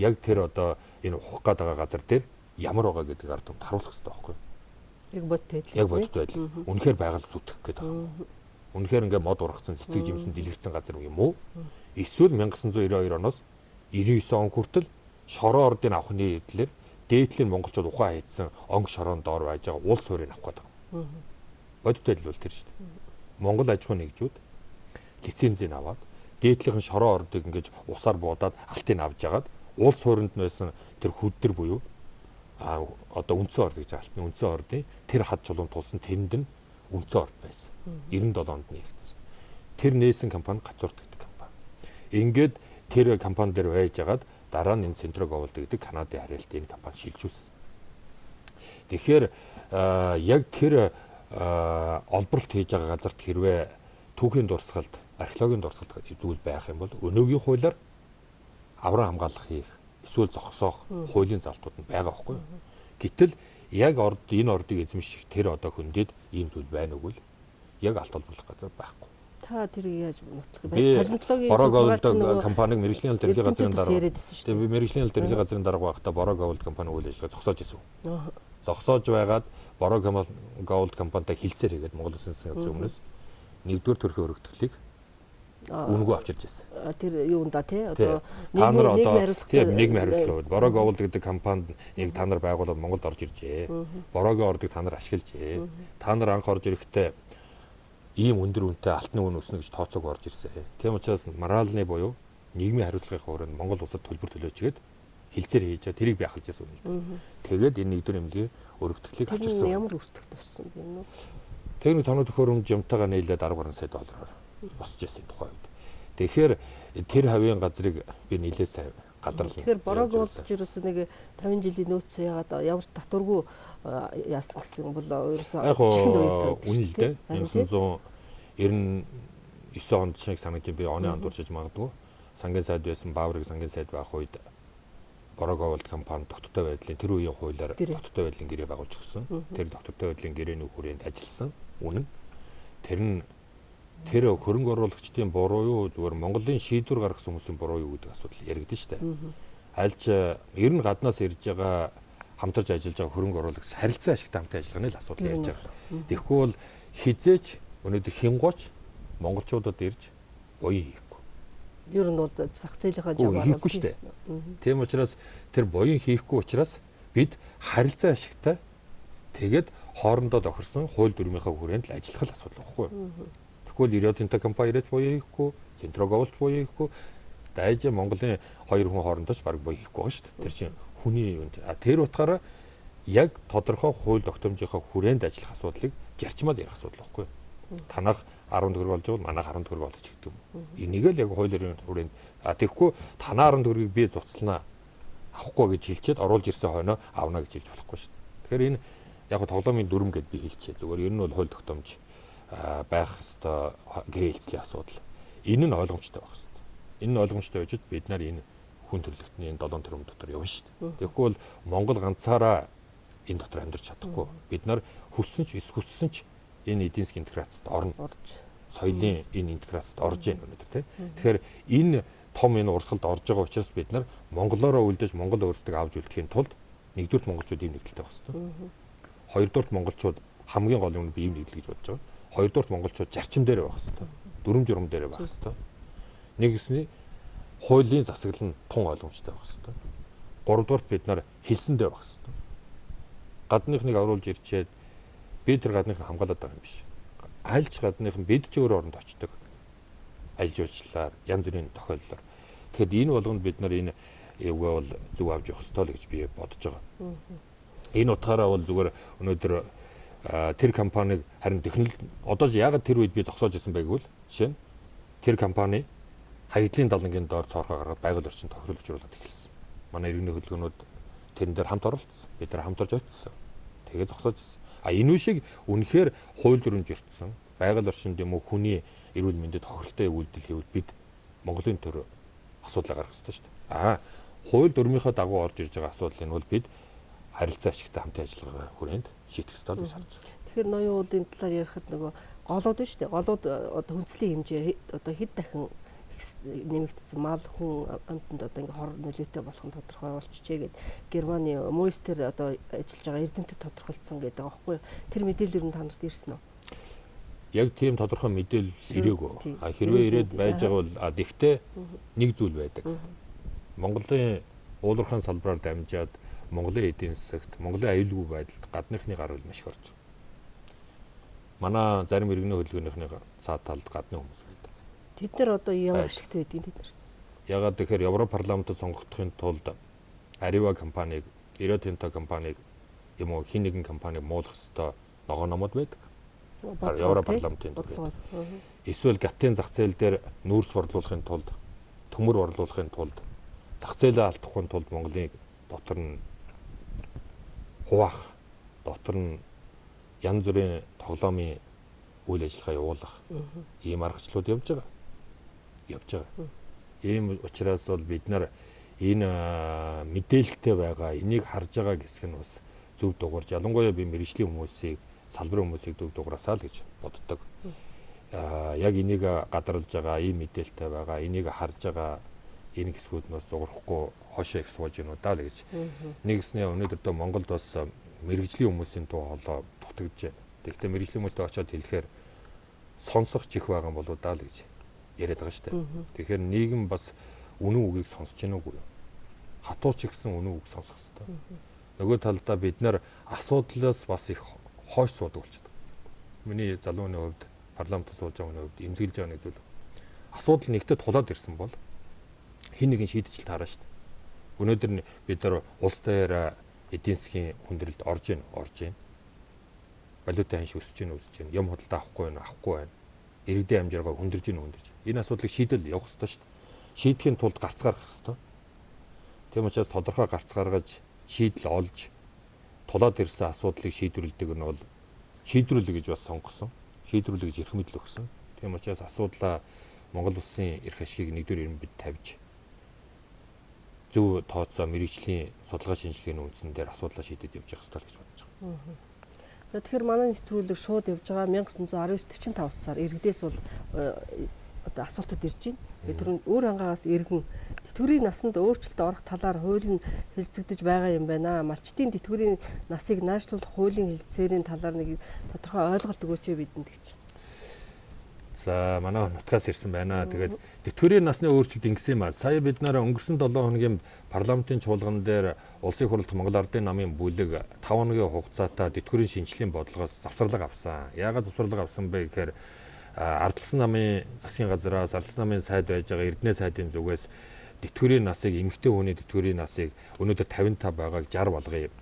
яг тэр одоо энэ ухах гээд байгаа газар дээр ямар байгаа гэдэг ард түмэнд харуулах хэрэгтэй байхгүй юу? Яг бодтой байдал. Яг бодтой байдал. Үнэхээр байгаль зүтгэх гээд байгаа. Үнэхээр ингээ мод ургацсан, цэцэг жимсэн дэлгэрсэн газар юм уу? Эсвэл 1992 оноос 99 он хүртэл шороо ордын авахны хэдлэр дээдлийн монголчууд ухаан хийдсэн онг шороон доор байж байгаа уул суурийг авах гээд байгаа. Бодтой байдал бол тэр шүү дээ. Монгол аж ахуйн нэгжүүд лицензийг аваад дээдлийнхэн шороо ордыг ингэж усаар буудаад алтыг авж ягаад уул суурьнд байсан тэр хүддэр буюу одоо үндсэн орд гэж алтны үндсэн ордын тэр хад чулуун тулсан тэнд нь үндсэн орд байсан. 97 онд нэгдсэн. Тэр нээсэн компани Гацуурт гэдэг компани. Ингээд тэр компани дээр байж ягаад дараа нь энэ Центрог Голд гэдэг Канадын харьяалт энэ компани шилжүүлсэн. Тэгэхээр яг тэр олборлт хийж байгаа газарт хэрвээ түүхийн дурсгалд, археологийн дурсгалд зүйл байх юм бол өнөөгийн хуулиар аврам хамгаалах хийх эсвэл зогсоох хуулийн залтууд нь байгаа байхгүй юу. Гэтэл яг энэ ордыг эзэмших тэр одоо хөндөд ийм зүйл байна уу? Яг алт олборлох газар байхгүй. Та тэрийг яаж нотлох вэ? Палеонтологийн Бороо компаниг мэргэжлийн аль төрлийн газрын дарга. Тэгээ би мэргэжлийн аль төрлийн газрын дарга байхдаа Бороо Голд компани үйл ажиллагаа зогсоож ирсэн. Зогсоож байгаад Бороо Голд компанитай хилцээр хийгээд Монгол Улсын засгийн газрын өмнөөс нэгдүгээр төрхийн өргөтгөлийг үнэгүй авчирч байсан. Тэр юунда тий одоо та нар одоо нийгмийн хариуцлагатай хариуцлага Бороо Gold гэдэг компанид нэг та нар байгуулаад Монголд орж иржээ. Бороогийн ордыг та нар ашиглажээ. Та нар анх орж ирэхдээ ийм өндөр үнэтэй алтны үн өснө гэж тооцоог орж ирсэн. Тийм учраас моральны буюу нийгмийн хариуцлагын хүрээнд Монгол улсад төлбөр төлөөчгээд хилцээр хийж байгаа тэрийг би ахалж байсан юм л. Тэгээд энэ нэгдүгээр эмнэлгийн өргөтгөлийг авчирсан. Ямар өргөтгөл болсон бэ нүү? Техник тоног төхөөрөмж юмтайгаа нийлээд 10 гаруй сая доллараар босч байсан тухай үед. Тэгэхээр тэр хавийн газрыг би нийлээ сайн гадарлаа. Тэгэхээр Бороо Gold ч ерөөсөө нэг 50 жилийн нөөц яагаад ямар татваргүй яасан гэсэн бол ерөөсөө чихэнд уяатай. Үнэ л дээ. 1999 онд шиг санагдаж би оны онд уршиж магадгүй. Сангийн сайд байсан Бааврыг сангийн сайд байх үед Бороо Gold компани тогтвортой байдлын тэр үеийн хуулиар тогтвортой байдлын гэрээ байгуулж өгсөн. Тэр тогтвортой байдлын гэрээний хүрээнд ажилласан. Үнэн. Тэр хөрөнгө оруулагчдын буруу юу зүгээр Монголын шийдвэр гаргасан хүмүүсийн буруу юу гэдэг асуудал яригдэн штэ. Альч ер нь гаднаас ирж байгаа хамтарч ажиллаж байгаа хөрөнгө оруулагч харилцан ашигтай хамтын ажиллагааны л асуудал ярьж байгаа. Тэгэхгүй бол хизээч өнөөдөр хингууч монголчуудад ирж буян хийхгүй. Ер нь бол зах зээлийнхаа жаваар хийхгүй штэ. Тийм учраас тэр буян хийхгүй учраас бид харилцан ашигтай тэгээд хоорондоо тохирсон хууль дүрмийнхаа хүрээнд л ажиллах л асуудал байхгүй юу? Тэгвэл Ирёдинта компани ирээд буян хийхгүй, Центро Gold буян хийхгүй, дайж Монголын хоёр хүн хоорондоо ч баг буян хийхгүй байгаа шүү дээ. Тэр чинь хүний юм. Тэр утгаараа яг тодорхой хууль тогтоомжийнхаа хүрээнд ажиллах асуудлыг зарчмаад ярих асуудал байхгүй юу? Танах 10 төгрөг болж байгаа бол манайх 10 төгрөг болж гэдэг юм. Энийг л яг хуулийн хүрээнд тэгэхгүй танаа 10 төгрөгийг би зуцлнаа авахгүй гэж хэлчихэд оруулж ирсэн хойноо авна гэж хэлж болохгүй шүү дээ. Тэгэхээр энэ яг тоглоомын дүрм гэдээ би хэлчихье. Зүгээр ер нь бол хууль тогтоомж байх ёстой гэрээ хэлцлийн асуудал. Энэ нь ойлгомжтой байх ёстой. Энэ нь ойлгомжтой байж бид нар энэ хүн төрөлхтний энэ 7 тэрбум дотор явна шүү дээ. Тэгэхгүй бол Монгол ганцаараа энэ дотор амьдарч чадахгүй. Бид нар хүссэн ч энэ эдийн засгийн интеграцид орно. Соёлын энэ интеграцид орж ийн өнөөдөр тийм. Тэгэхээр энэ том энэ урсгалд орж байгаа учраас бид нар монголоороо үлдээж монгол өөрсдөө авч үлдэхийн тулд нэгдүгürt монголчууд ийм нэгдэлтэй байх ёстой. Хоёрдугürt монголчууд хамгийн гол юм би ийм нэгдэл гэж бодож байгаа. Хоёрдугürt монголчууд зарчим дээр байх ёстой. Дүрм журам дээр байх ёстой. Нэгэсний хуулийн засаглал нь тун ойлгомжтой байх ёстой. Гуравдугаарт бид нар хэлсэндээ байх ёстой. Гадныхныг оруулж ирчээд бид тэр гадныхыг хамгаалаад байгаа юм биш. Альч гадных нь бид ч өөр оронд очдог. Альж уучлаар янз бүрийн тохиолдолоор. Тэгэхэд энэ болгонд бид нар энэ эвгүй бол зөв авч явах ёстой л гэж би бодож байгаа. Энэ утгаараа бол зүгээр өнөөдөр тэр компаниг харин технологи одоо яг тэр үед би зогсоож ирсэн байг бол жишээ нь тэр компани хаягдлын далангийн доор цоорхоо гаргаад байгаль орчин тохирол учруулад эхэлсэн. Манай иргэний хөдөлгөөнүүд тэрэн дээр хамт оролцсон. Бид нар хамт орж очсон. Тэгээд зогсоож ирсэн. Энэ үшиг үнэхээр хууль дүрмж өртсөн. Байгаль орчинд юм уу хүний эрүүл мэндэд тохиролтой үйлдэл хийвэл бид Монголын төр асуудал гаргах ёстой шүү дээ. Хууль дүрмийнхаа дагуу орж ирж байгаа асуудал нь бол бид харилцаа ашигтай хамтын ажиллагаа хүрээнд шийдэх ёстой гэж харж байна. Тэгэхээр ноён уулын талаар ярихад нөгөө голууд нь шүү дээ. Голууд одоо хүнслийн хэмжээ одоо хэд дахин нэмэгдсэн мал хүн амтнд одоо ингээ хор нөлөөтэй болох нь тодорхой болчихжээ гэд Германы Мойстер одоо ажиллаж байгаа эрдэмтэд тодорхойлцсон гэдэг байгаа байхгүй юу? Тэр мэдээлэл юу та нарт ирсэн үү? Яг тийм тодорхой мэдээлэл ирээгүй. Хэрвээ ирээд байж байгаа бол тэгтээ нэг зүйл байдаг. Монголын уулуурхайн салбараар дамжаад Монголын эдийн засагт, Монголын аюулгүй байдалд гадныхны гар хөл маш их орж байгаа. Манай зарим иргэний хөдөлгөөнийхний цаад талд гадны хүмүүс байдаг. Тэд нар одоо ямар ашигтай байдгийг тэд нар. Ягаад тэгэхээр Европ парламентод сонгогдохын тулд Arriva компаниг, Iriotinto компаниг юм уу хин нэгэн компаниг муулах ёстой ногоо номод байдаг. Европ парламентын тулд. Эсвэл гатын зах зээл дээр нүүрс борлуулахын тулд, төмөр борлуулахын тулд, зах зээлээ алдахгүй тулд Монголын дотор нь хуваах, дотор нь янз бүрийн тоглоомын үйл ажиллагаа явуулах ийм аргачлалууд явж байгаа. Ийм учраас бол бид нар энэ мэдээлэлтэй байгаа, энийг харж байгаа гэсэг нь бас зөв дугаарч ялангуяа би мэргэжлийн хүмүүсийг, салбарын хүмүүсийг зөв дугаараасаа л гэж боддог. Яг энийг гадарлаж байгаа, ийм мэдээлэлтэй байгаа, энийг харж байгаа энэ хэсгүүд нь бас зурхгүй хошоо их сууж гинүү даа л гэж. Нэгснээ өнөөдөр Монголд бас мэргэжлийн хүмүүсийн дуу хоолой дутагдж байна. Тэгэхдээ мэргэжлийн хүмүүстэй очиод хэлэхээр сонсох чих байгаа болоо даа л гэж яриад байгаа шүү дээ. Тэгэхээр нийгэм бас үнэн үгийг сонсож гинэ үгүй юу? Хатууч гэсэн үнэн үг сонсох хэрэгтэй. Нөгөө талдаа бид нэр асуудлаас бас их хойш суудаг болчихдог. Миний залууны хувьд парламентд сууж байгаа хүний хувьд эмзэглэж байгаа нэг зүйл. Асуудал нэгтэд тулаад ирсэн бол хин нэгэн шийдэж таараа шүү дээ. Өнөөдөр бид нар улс дээр эдийн засгийн хүндрэлд орж байна. Валютын ханш өсөж байна. Юм худалдаа авахгүй байна. Иргэдийн амжиргаа хүндэрж байна. Энэ асуудлыг шийдэл явах хэрэгтэй шүү дээ. Шийдэхин тулд гарц гаргах хэрэгтэй. Тийм учраас тодорхой гарц гаргаж шийдэл олж тулаад ирсэн асуудлыг шийдвэрлэдэг нь бол шийдвэрлэе гэж бас сонгосон. Шийдвэрлэе гэж эрх мэдэл өгсөн. Тийм учраас асуудлаа Монгол улсын эрх ашигыг нэгдүгээр ирэн бид тавьж зөв тооцоо мэрэгжлийн судалгаа шинжилгээний үндсэн дээр асуудлаа шийдэд явж явах хэрэгтэй гэж бодож байгаа. За тэгэхээр манай нэвтрүүлэг шууд явж байгаа 1919-45 цаар иргэдээс бол одоо асуултууд ирж байна. Би түрүүнд өөр хангаагаас иргэн тэтгэврийн насанд өөрчлөлт орох талаар хууль нь хэлцэгдэж байгаа юм байна. Малчтын тэтгэврийн насыг наашлуулах хуулийн хэлцээрийн талаар нэг тодорхой ойлголт өгөөч бидэнд гэж. За манай нутгаас ирсэн байна. Тэгээд тэтгэврийн насны өөрчлөлт ингэсэн юм аа. Сая бид нараа өнгөрсөн 7 хоногийн парламентын чуулган дээр Улсын хурлд Монгол Ардын намын бүлэг 5 хоногийн хугацаатай тэтгэврийн шинжилгээний бодлогоос завсарлага авсан. Яагаад завсарлага авсан бэ гэхээр Ардсан намын засгийн газраас Ардсан намын сайд байж байгаа Эрдэнэ сайдын зүгээс тэтгэврийн насыг эмэгтэй хүний тэтгэврийн насыг өнөөдөр 55 байгааг 60 болгоё.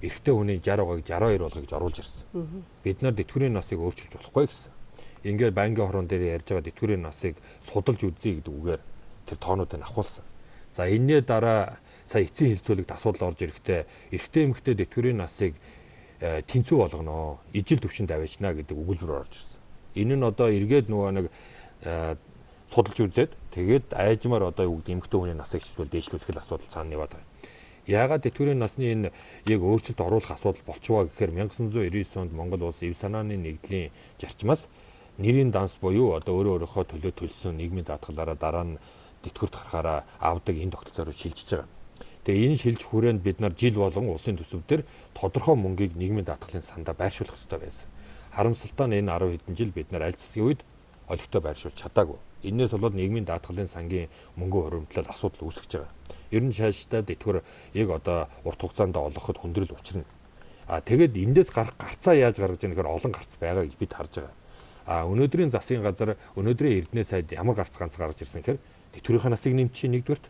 Эрэгтэй хүний 60 байгааг 62 болгоё гэж оруулж ирсэн. Бид нар тэтгэврийн насыг өөрчилж болохгүй гэсэн. Ингээд банкны хорон дээр ярьж байгаа тэтгэврийн насыг судалж үзье гэдэг үгээр тэр тоонуудыг авахулсан. За энэний дараа сая эцсийн хилцүүлэгт асуудал орж ирэхдээ эрэгтэй эмэгтэй тэтгэврийн насыг тэнцүү болгоно. Ижил төвшөнд авчна гэдэг өгүүлбэр орж ирсэн. Энэ нь одоо эргээд нөгөө нэг судалж үзээд тэгээд айжмаар одоо юу гэдэг эмэгтэй хүний насыг шийдвэл дээшлүүлэх л асуудал цаана яваад байгаа. Яагаад тэтгэврийн насны энэ яг өөрчлөлт оруулах асуудал болчихваа гэхээр 1999 онд Монгол улс эв санааны нэгдлийн зарчмаас нэрийн данс буюу одоо өөрийнхөө төлөө төлсөн нийгмийн даатгалаараа дараа нь тэтгэврт гарахаараа авдаг энэ тогтолцоороо шилжиж байгаа. Тэгээ энэ шилж хүрээнд бид нар жил болгон улсын төсөв дээр тодорхой мөнгийг нийгмийн даатгалын сандаа байршуулах ёстой байсан. Харамсалтай нь энэ 10 хэдэн жил бид нар аль засгийн үед олигтой байршуулж чадаагүй. Энээс болоод нийгмийн даатгалын сангийн мөнгө хуримтлал асуудал үүсгэж байгаа. Ер нь шааштай тэтгэвэр яг одоо урт хугацаанд олгоход хүндрэл учирна. Тэгээд эндээс гарцаа яаж гаргаж яах гэхээр олон гарц байгаа гэж бид харж байгаа. Өнөөдрийн засгийн газар өнөөдрийн Эрдэнэ сайд ямар гарц ганц гаргаж ирсэн гэхээр тэтгэврийн насыг нэмчихэ нэгдүгürt,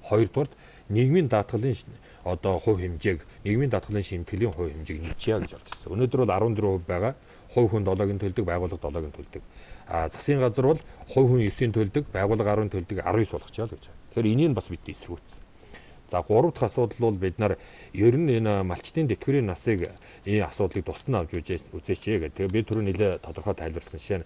хоёрдугаарт нийгмийн даатгалын одоо хувь хэмжээг нийгмийн даатгалын шимтгэлийн хувь хэмжээг нэмчихье гэж орж ирсэн. Өнөөдөр бол 14% байгаа. Хувь хүн 7-ыг төлдөг, байгууллага 7-ыг төлдөг. Засгийн газар бол хувь хүн 9-ийг төлдөг, байгууллага 10-ыг төлдөг 19 болгочихъя л гэж. Тэгэхээр энийг бас бид эсрүүцсэн. За 3 дахь асуудал бол бид нар ер нь энэ малчтын тэтгэврийн насыг энэ асуудлыг тусна авч үзээч гэдэг. Тэгээ би түрүү нэлээ тодорхой тайлбарласан жишээ нь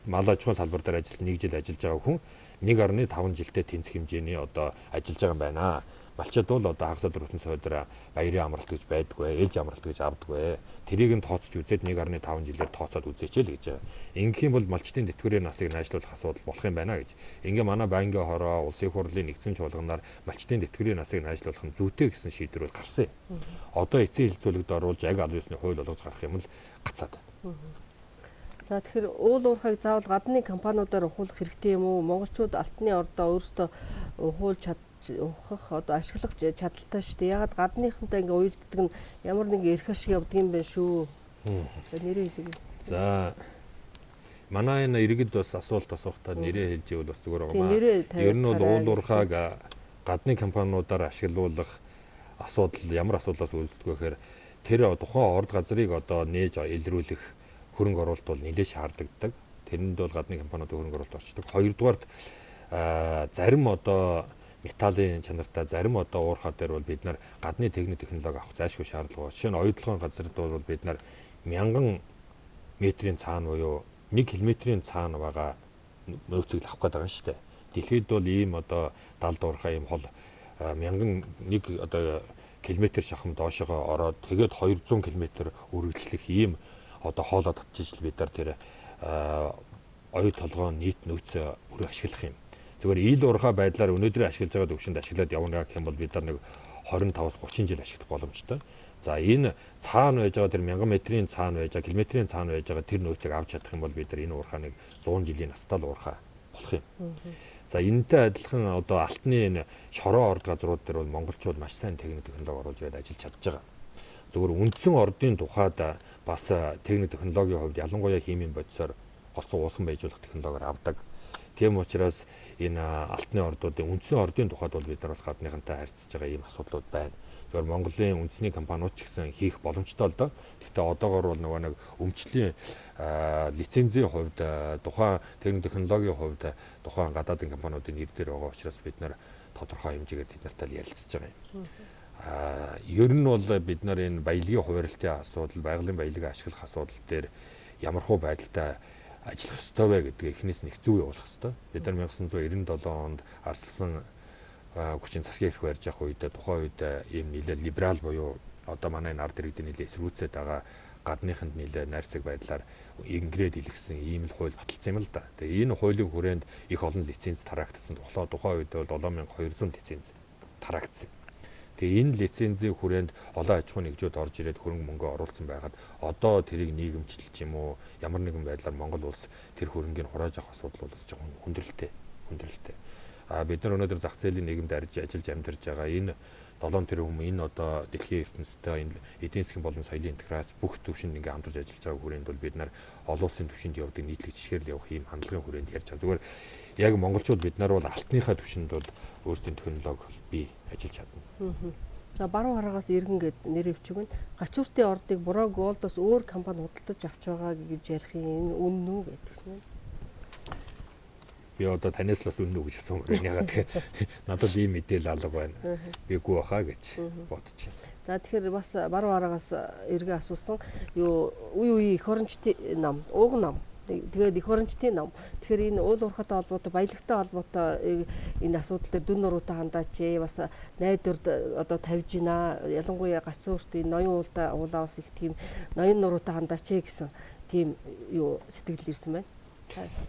мал аж ахуйн салбар дээр ажилласан 1 жил ажиллаж байгаа хүн 1.5 жилдээ тэнцэх хэмжээний одоо ажиллаж байгаа юм байна. Малчид бол одоо хагас дөрвөн сойдроо баярын амралт гэж байдаггүй, ээлж амралт гэж авдаггүй. Тэрийг нь тооцож үзээд 1.5 жилээр тооцоод үзээч л гэж. Ингэх юм бол малчтын тэтгэврийн насыг наашлуулах асуудал болох юм байна гэж. Ингээ манай банкны хороо улсын хурлын нэгдсэн чуулганаар малчтын тэтгэврийн насыг наашлуулах нь зүйтэй гэсэн шийдвэр бол гарсан. Одоо эцсийн хилцүүлэгт оруулж яг аль ёсны хууль болгож гарах юм л гацаад байна. За тэгэхээр уул уурхайг заавал гадны компаниудаар ухуулах хэрэгтэй юм уу? Монголчууд алтны ордоо өөрсдөө ухуулж ухах одоо ашиглах чадaltaй шүү дээ. Ягаад гадныхантай ингээ уялддаг нь ямар нэг эрх ашиг явдаг юм бэ шүү. За нэрээ хэлээ. За манай энэ иргэд бас асуулт асуухтаа нэрээ хэлж ивэл бас зүгээр байгаа. Ер нь бол уул уурхайг гадны компаниудаар ашиглуулах асуудал ямар асуудлаас үүсдэг вэ гэхээр тэр тухайн орд газрыг одоо нээж илрүүлэх хөрөнгө оруулалт бол нэлээд шаардлагатай. Тэрэнд бол гадны компаниудын хөрөнгө оруулалт орчдөг. Хоёрдугаарт зарим одоо металлын чанартай зарим одоо уурхай дээр бол бид нар гадны техник технологи авах зайлшгүй шаардлага. Жишээ нь оюутлогын газарт бол бид нар 1000 метрийн цаана буюу 1 км-ийн цаана байгаа нөөцийг авах гэдэг юм шүү дээ. Дэлхийд бол ийм одоо далд уурхай ийм хол 1001 одоо километр шахам доошогоо ороод тэгээд 200 км үргэлжлэх ийм одоо хоолоо татчихж бид нар тэр оюу толгойн нийт нөөцөө бүр ашиглах юм. Зүгээр ил уурхай байдлаар өнөөдрийн ашиглаж байгаа төвшөнд ашиглаад явна гэх юм бол бид нар нэг 25-30 жил ашиглах боломжтой. За энэ цаана байж байгаа тэр 1000 метрийн цаана байж байгаа километрийн цаана байж байгаа тэр нөөцийг авч чадах юм бол бид нар энэ уурхайныг 100 жилийн настай л уурхай болох юм. За энэтэй адилхан одоо алтны энэ шороо орд газрууд дээр бол монголчууд маш сайн техник технологи оруулж ирээд ажиллаж чадж байгаа. Зөвхөн үндсэн ордын тухайд бас техник технологийн хувьд ялангуяа химийн бодисоор голцоо уусан байжуулах технологиор авдаг. Тийм учраас энэ алтны ордуудын үндсэн ордын тухайд бол бид нар бас гадныхантай харьцаж байгаа ийм асуудлууд байна. Зөвхөн Монголын үндэсний компаниуд ч гэсэн хийх боломжтой л доо. Гэхдээ одоогоор бол нөгөө нэг өмчлийн лицензийн хувьд тухайн техник технологийн хувьд тухайн гадаадын компаниудын нэр дээр байгаа учраас бид нар тодорхой хэмжээгээр тэд нартай ярилцж байгаа юм. Ер нь бол бид нар энэ баялагын хуваарлтын асуудал, байгалийн баялагыг ашиглах асуудал дээр ямархуу байдалтай ажиллах ёстой вэ гэдгийг эхнээс нь их зөв явуулах ёстой. Бид нар 1997 онд арлсан хүчин засгийн эрх барьж явах үед тухайн үед ийм нэлээд либерал буюу одоо манай энэ ард иргэдийн нэлээд эсрүүцээд байгаа гадныханд нэлээд найрсаг байдлаар ингэрээд илгэсэн ийм л хууль баталсан юм л да. Тэгээ энэ хуулийн хүрээнд их олон лиценз тараагдсан. Тухайн үед бол 7200 лиценз тараагдсан. Тэгээ энэ лицензийн хүрээнд олон аж ахуй нэгжүүд орж ирээд хөрөнгө мөнгө оруулсан байгаад одоо тэрийг нийгэмчлэлч юм уу ямар нэгэн байдлаар Монгол улс тэр хөрөнгийг хурааж авах асуудал бол жоохон хүндрэлтэй. Бид нар өнөөдөр зах зээлийн нийгэмд ажиллаж амьдарч байгаа энэ 7 тэрбум хүмүүс энэ одоо дэлхийн ертөнцийн энэ эдийн засгийн болон соёлын интеграц бүх төвшөнд ингээ хамтарч ажиллаж байгаа хүрээнд бол бид нар олон улсын төвшөнд явдаг нийтлэг жишгээр явах ийм хандлагын хүрээнд ярьж байгаа. Зүгээр яг монголчууд бид нар бол алтныхаа төвшөнд бол өөрсдийн технологи бий ажиллаж чадна. За баруун хараагаас иргэн гэд нэр өвчгөн гачууртын ордыг буруу голдоос өөр компани худалдаж авч байгаа гэж ярих энэ үнэн үү гэдгсэн юм. Би одоо танаас л бас үнэн үг гэж асуумаар ягаад тэгэхээр надад ийм мэдээлэл алга байна. Би гүү баха гэж бодож байна. За тэгэхээр бас баруун хараагаас иргэн асуусан юу үе эх орончдын нам, ууган нам. Тэгээд эх орончдын нам. Тэгэхээр энэ уул уурхайтай холбоотой, баялагтай холбоотой энэ асуудал дээр дүн нуруутай хандаач бас найдвард одоо тавьж гинэ. Ялангуяа гацууртын ноён уулаа бас их тийм ноён нуруутай хандаач гэсэн тийм юу сэтгэл ирсэн байна.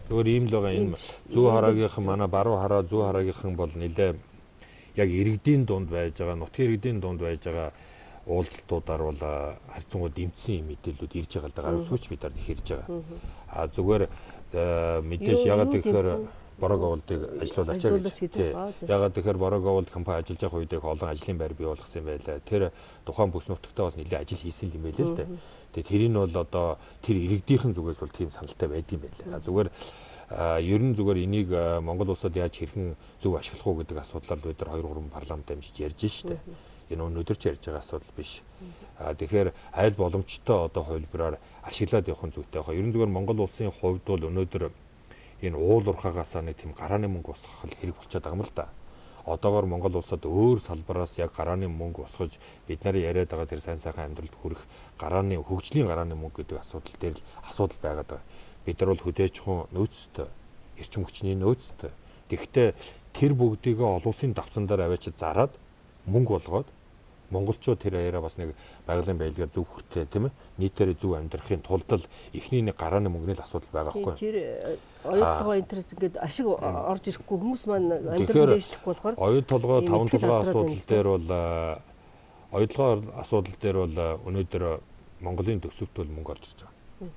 Зөвхөн ийм л байгаа энэ зүү хараагийнхан манай баруун хараа зүү хараагийнхан бол нэлээ яг иргэдийн дунд байж байгаа нутгийн иргэдийн дунд байж байгаа уулзалтуудаар бол харьцангуй дэмжсэн юм мэдээлүүд ирж байгаа л да гарын сүүч бид нар хэрж байгаа. Зүгээр мэдээж ягаад гэхээр борог оолдыг ажилуулаач гэж. Ягаад тэгэхээр борог оолд компани ажиллаж байгаа үед олон ажлын байр бий болгосон юм байлаа. Тэр тухайн бүс нутагтаа бас нэлээд ажил хийсэн юм байлээ л дээ. Тэгээ тэрийг бол одоо тэр иргэдийнхэн зүгээс бол тийм саналтай байдсан байлаа. Зүгээр ер нь зүгээр энийг Монгол улсад яаж хэрхэн зөв ашиглах уу гэдэг асуудлаар бид нар 2-3 парламент дамжиж ярьж штэ. Энэ өнөөдөр ч ярьж байгаа асуудал биш. Тэгэхээр аль боломжтой одоо хувилбараар ашиглаад явах нь зүйтэй байгаа. Ер нь зүгээр Монгол улсын хувьд бол өнөөдөр энэ уул уурхаагаас нэг тийм гарааны мөнгө босгох хэрэг болчиход байгаа юм л да. Одоогоор Монгол улсад өөр салбараас яг гарааны мөнгө босгож бид нарын яриад байгаа тэр сайн сайхан амьдралд хүрэх гарааны хөгжлийн гарааны мөнгө гэдэг асуудал дээр л асуудал байгаад байгаа. Бид нар бол хөдөөж хүн нөөцтэй, эрчим хүчний нөөцтэй. Тэгэхдээ тэр бүгдийг олон улсын давцан дээр аваачид зараад мөнгө болгоод монголчууд тэр яриа бас нэг байгалийн байлгаар зөв хүртээ тийм ээ нийтээр зөв амьдрахын тулд л эхний нэг гарааны мөнгөний л асуудал байгаа байхгүй. Тэр оюутлогоо интерес ингээд ашиг орж ирэхгүй хүмүүс маань амьдрал дээшлэхгүй болохоор оюу толгой таван толгой асуудал дээр бол оюутлогоо асуудал дээр бол өнөөдөр Монголын төсөвт бол мөнгө орж ирж байгаа.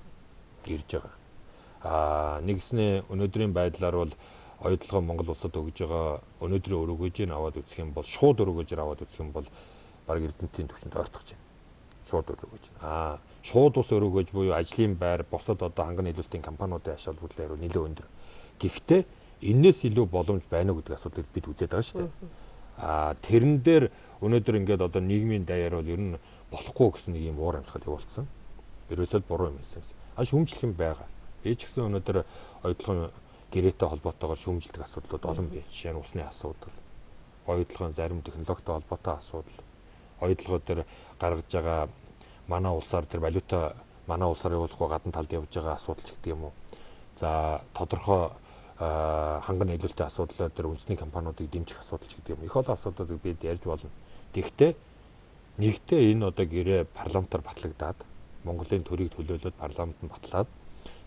Ирж байгаа. Нэгснээ өнөөдрийн байдлаар бол оюутлогоо Монгол улсад өгж байгаа өнөөдрийн өргөжийг аваад үзэх юм бол шууд өргөжийг аваад үзэх юм бол баг эрдэнтийн төвшөнд ойртох чинь шууд өргөж. Шууд ус өргөж буюу ажлын байр босод одоо ханган нийлүүлэлтийн компаниудын аш холбогдлоор нэлээд өндөр. Гэхдээ энээс илүү боломж байна уу гэдэг асуудлыг бид үзээд байгаа шүү дээ. Тэрэн дээр өнөөдөр ингээд одоо нийгмийн даяар бол ер нь болохгүй гэсэн нэг юм уур амьсгал явуулсан. Ерөөсөө буруу юм байсан. Шүүмжлэх юм байгаа. Ээж гэсэн өнөөдөр оюутлогын гэрээтэй холбоотойгоор шүүмжилдэг асуудлууд олон бий. Жишээ нь усны асуудал, оюутлогын зарим технологитой холбоотой асуудал, оюутлогоо дээр гаргаж байгаа манай улсаар тэр валюта манай улсаар явуулахгүй гадна талд явж байгаа асуудал ч гэдэг юм уу. За тодорхой ханган нийлүүлэлтийн асуудлаар тэр үндэсний компаниудыг дэмжих асуудал ч гэдэг юм. Их олон асуудлуудыг бид ярьж болно. Тэгэхдээ нэгдээ энэ одоо гэрээ парламентаар батлагдаад Монголын төрийг төлөөлөд парламент нь батлаад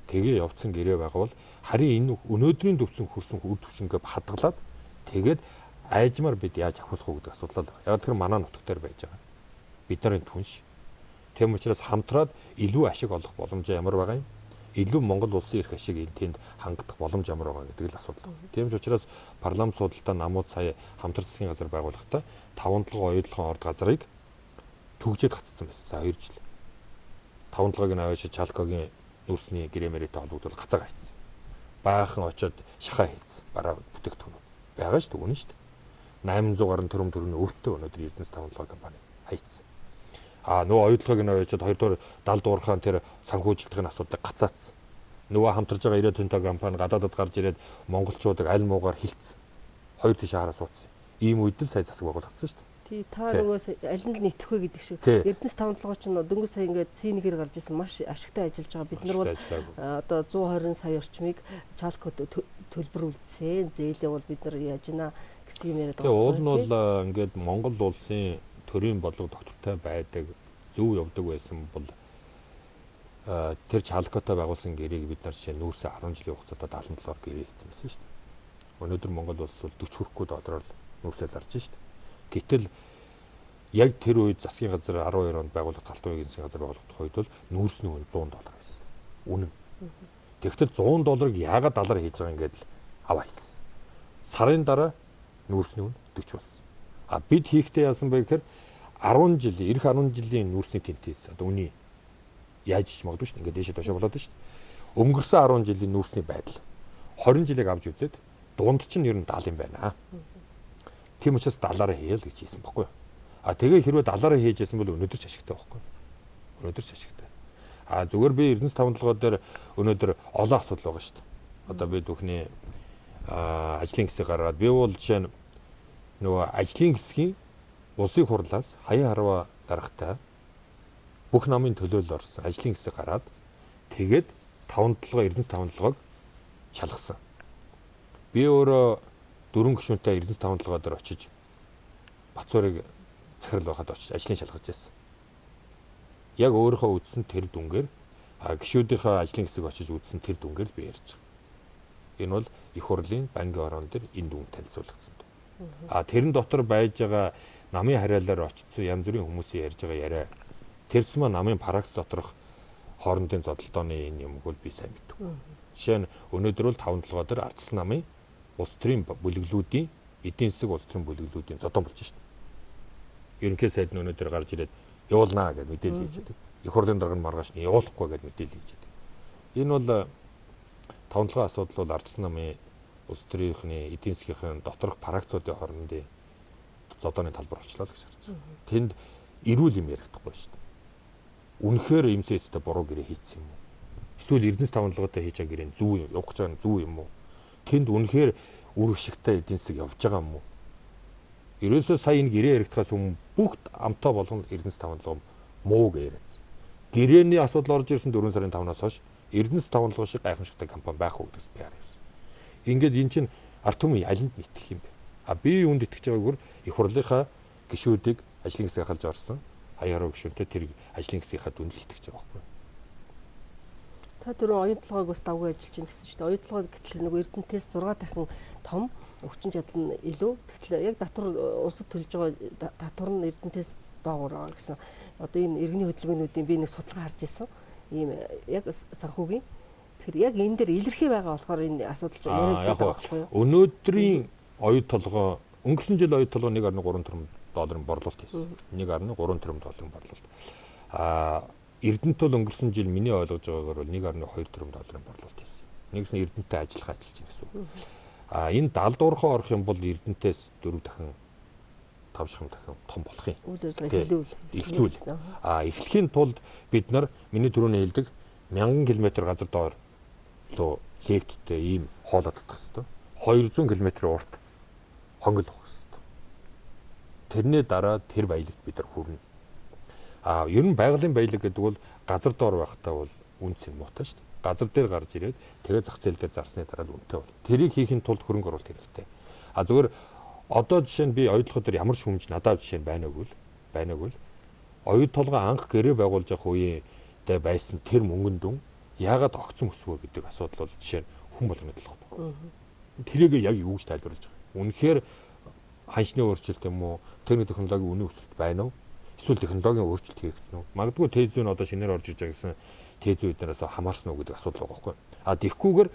тэгээ явцсан гэрээ байгаа бол харин энэ өнөөдрийн төвцөн хөрсөн үр төвшингээ хадгалаад тэгээд айжмаар бид яаж авах уу гэдэг асуудал байна. Яг тэр манай нутаг дээр байж байгаа. Бид нарын түнш. Тэм учраас хамтраад илүү ашиг олох боломжоо ямар байгаа юм? илүү Монгол улсын эрх ашиг тэнд хангах боломж ямар байгаа гэдэг л асуудал. Тийм ч учраас парламент судалтаа намууд сая хамтран засгийн газар байгуулахдаа 5-7 оюутлогын орд газрыг түгжээд гацсан байсан. За 2 жил. 5-7-ыг аваач Чалкогийн нүүрсний гэрэмэрэтэй холбогдвол гацаага хийсэн. Баахан очоод шахаа хийсэн. Бараа бүтээгдэхүүн байгаа шүү дээ, үнэн шүү дээ. 800 гаруй төгрөгийн өвтөө өнөөдөр Эрдэнэс 5-7 компани хайцсан. Нөгөө оюутлогыг аваачаад 2 дугаар далд уурхаан тэр санхүүжилтийн асуудыг гацаацсан. Нөгөө хамтарж байгаа 90 тонтой компани гадаадад гарч ирээд монголчуудыг аль муугаар хилцсэн. 2 тийш хараа суудсан. Ийм үед л сая засаг байгуулагдсан шүү дээ. Тий, та нөгөө алинд нэтгэх вэ гэдэг шиг. Эрдэнэс 5-7 ч дөнгөж сая ингээд C1-ээр гарч ирсэн маш ашигтай ажиллаж байгаа. Бид нар бол одоо 120 сая орчмыг Чалкод төлбөр үлдсэн. Зээлээ бол бид нар яаж ийна гэсэн юм яриад байгаа. Тэгээ уул нь бол ингээд Монгол улсын төрийн бодлого доктортой байдаг зөв явдаг байсан бол тэр Чалкотой байгуулсан гэрээг бид нар жишээ нүүрсээ 10 жилийн хугацаанд 77-оор гэрээ хийсэн байсан шүү дээ. Өнөөдөр Монгол улс бол 40 хүрэхгүй дотроор нүүрсээ зарж шүү дээ. Гэтэл яг тэр үед засгийн газар 12 онд байгуулах Алтан уугийн засгийн газар байгуулагдах үед бол нүүрсний үн $100 байсан. Үнэн. Тэгтэл $100-ыг яагаад доллар хийж байгаа ингээд л аваа хийсэн. Сарын дараа нүүрсний үн 40 болсон. Бид хийхдээ яасан бэ гэхээр 10 жилийн эх 10 жилийн нүүрсний тэнцээс одоо үний яаж ч магадгүй шүү дээ. Ингээд дэшээ дошоо болоод шүү дээ. Өнгөрсөн 10 жилийн нүүрсний байдал 20 жилийг авч үзээд дунд чинь ер нь 70 юм байна. Тийм учраас далаараа хийе л гэж хэлсэн баггүй. Тэгээ хэрвээ далаараа хийжсэн бол өнөөдөр ч ашигтай байхгүй. Өнөөдөр ч ашигтай. Зүгээр би Эрдэнэс 5-7 дээр өнөөдөр олон асуудал байгаа шүү дээ. Одоо би түүхний ажлын хэсэг гараад би бол жишээ нь нөгөө ажлын хэсгийн улсын хурлаас хаяа харва дарагтай бүх намын төлөөлөл орсон ажлын хэсэг гараад тэгээд 5-7 Эрдэнэс 5-7-ыг шалгасан. Би өөрөө 4 гишүүнтэй Эрдэнэс 5-7 дээр очиж Бацуурыг захирал байхад очиж ажлын шалгаж байсан. Яг өөрийнхөө үзсэн тэр дүнгээр гишүүдийнхээ ажлын хэсэг очиж үзсэн тэр дүнгээр би ярьж байгаа. Энэ бол их хурлын банкны орон дээр энэ дүн танилцуулагдсан. Тэрэн дотор байж байгаа намын хариалаар очсон янз бүрийн хүмүүсийн ярьж байгаа яриа тэр цэма намын парагц доторх хоорондын зодолтооны энэ юмг бол би сайн мэддэг. Жишээ нь өнөөдөр бол 5-7 дээр ардсан намын улс төрийн бүлэглүүдийн эдийн засаг улс төрийн бүлэглүүдийн зодон болж шин. Ерөнхий сайд нь өнөөдөр гарч ирээд явуулнаа гэж мэдээлэл хийж байдаг. Их хурлын дарга нь маргааш нь явуулахгүй гэж мэдээлэл хийж байдаг. Энэ бол 5-7 асуудал бол ардсан намын улс төрийнхний эдийн засгийн доторх парагцуудын хоорондын зодооны талбар болчлоо гэж харж байна. Тэнд эрүүл юм ярихдаггүй шүү дээ. Үнэхээр эмсэстэй буруу гэрээ хийцсэн юм уу? Эсвэл Эрдэнэс 5-7-той хийж байгаа гэрээ зөв юм, явах гэж байгаа нь зөв юм уу? Тэнд үнэхээр үр ашигтай эдийн засаг явж байгаа юм уу? Ерөөсөө сая энэ гэрээ яригдахаас өмнө бүгд амтаа болгоно Эрдэнэс 5-7 муу гэж яриадсан. Гэрээний асуудал орж ирсэн 4 сарын 5-наас хойш Эрдэнэс 5-7 шиг гайхамшигтай компани байхгүй гэдэгс би харсан. Ингээд эн чинь ард түмэн алинд нэтгэх юм бэ? Би юунд итгэж байгаагаар их хурлынхаа гишүүдийг ажлын хэсэг халж орсон. Хаяараа гишүүнтэй тэр ажлын хэсгийнхаа дүнд л итгэж байгаа байхгүй. Та түрүү оюутлогыг бас давгүй ажиллаж байна гэсэн чинь оюутлогыг гэтэл нөгөө Эрдэнэтээс 6 дахин том өвчин чадал нь илүү. Гэтэл яг татвар улсад төлж байгаа татвар нь Эрдэнэтээс доогуур байгаа гэсэн. Одоо энэ иргэний хөдөлгөөнүүдийн би нэг судалгаа харж ирсэн. Ийм яг санхүүгийн. Тэгэхээр яг энэ дээр илэрхий байгаа болохоор энэ асуудал яриад байгаа байхгүй юу? Өнөөдрийн оюут толгой өнгөрсөн жил оюут толгой $1.3 тэрбум борлуулалт хийсэн. $1.3 тэрбум борлуулалт. Эрдэнэт бол өнгөрсөн жил миний ойлгож байгаагаар бол $1.2 тэрбум борлуулалт хийсэн. Нэгс нь Эрдэнэтэй ажиллах ажиллаж байна гэсэн үг. Энэ далдуурхаа орох юм бол Эрдэнэтээс 4 дахин 5 дахин том болох юм. Үйл ажиллагаа эхлүүл. Эхлэхийн тулд бид нар миний түрүүний хэлдэг 1000 км газар доор лөө лефттэй ийм хоолой татах хэрэгтэй. 200 км урт хонгол авах хэрэгтэй. Тэрний дараа тэр баялагт бид нар хүрнэ. Ер нь байгалийн баялаг гэдэг бол газар доор байхдаа бол үнц юм муутай шүү дээ. Газар дээр гарч ирээд тэгээ зах зээл дээр зарсны дараа л үнэтэй бол. Тэрийг хийхин тулд хөрөнгө оруулалт хэрэгтэй. Зүгээр одоо жишээ нь би оюутлогоо дээр ямар шүүмж надад жишээ нь байнаагүй л оюут толгой анх гэрээ байгуулж явах үеэдээ байсан тэр мөнгөн дүн яагаад огцон өсвөө гэдэг асуудал бол жишээ нь хүн болгоны толгой. Тэрийг яг юу гэж тайлбарлаж байгаа. Үнэхээр ханшны өөрчлөлт юм уу, техник технологийн үнийн өсөлт байна уу? Эсвэл технологийн өөрчлөлт хийгдсэн үү? Магадгүй тез зүйн одоо шинээр орж иж байгаа гэсэн тез зүйднээс хамаарсан уу гэдэг асуудал байгаа байхгүй. А тэгхгүйгээр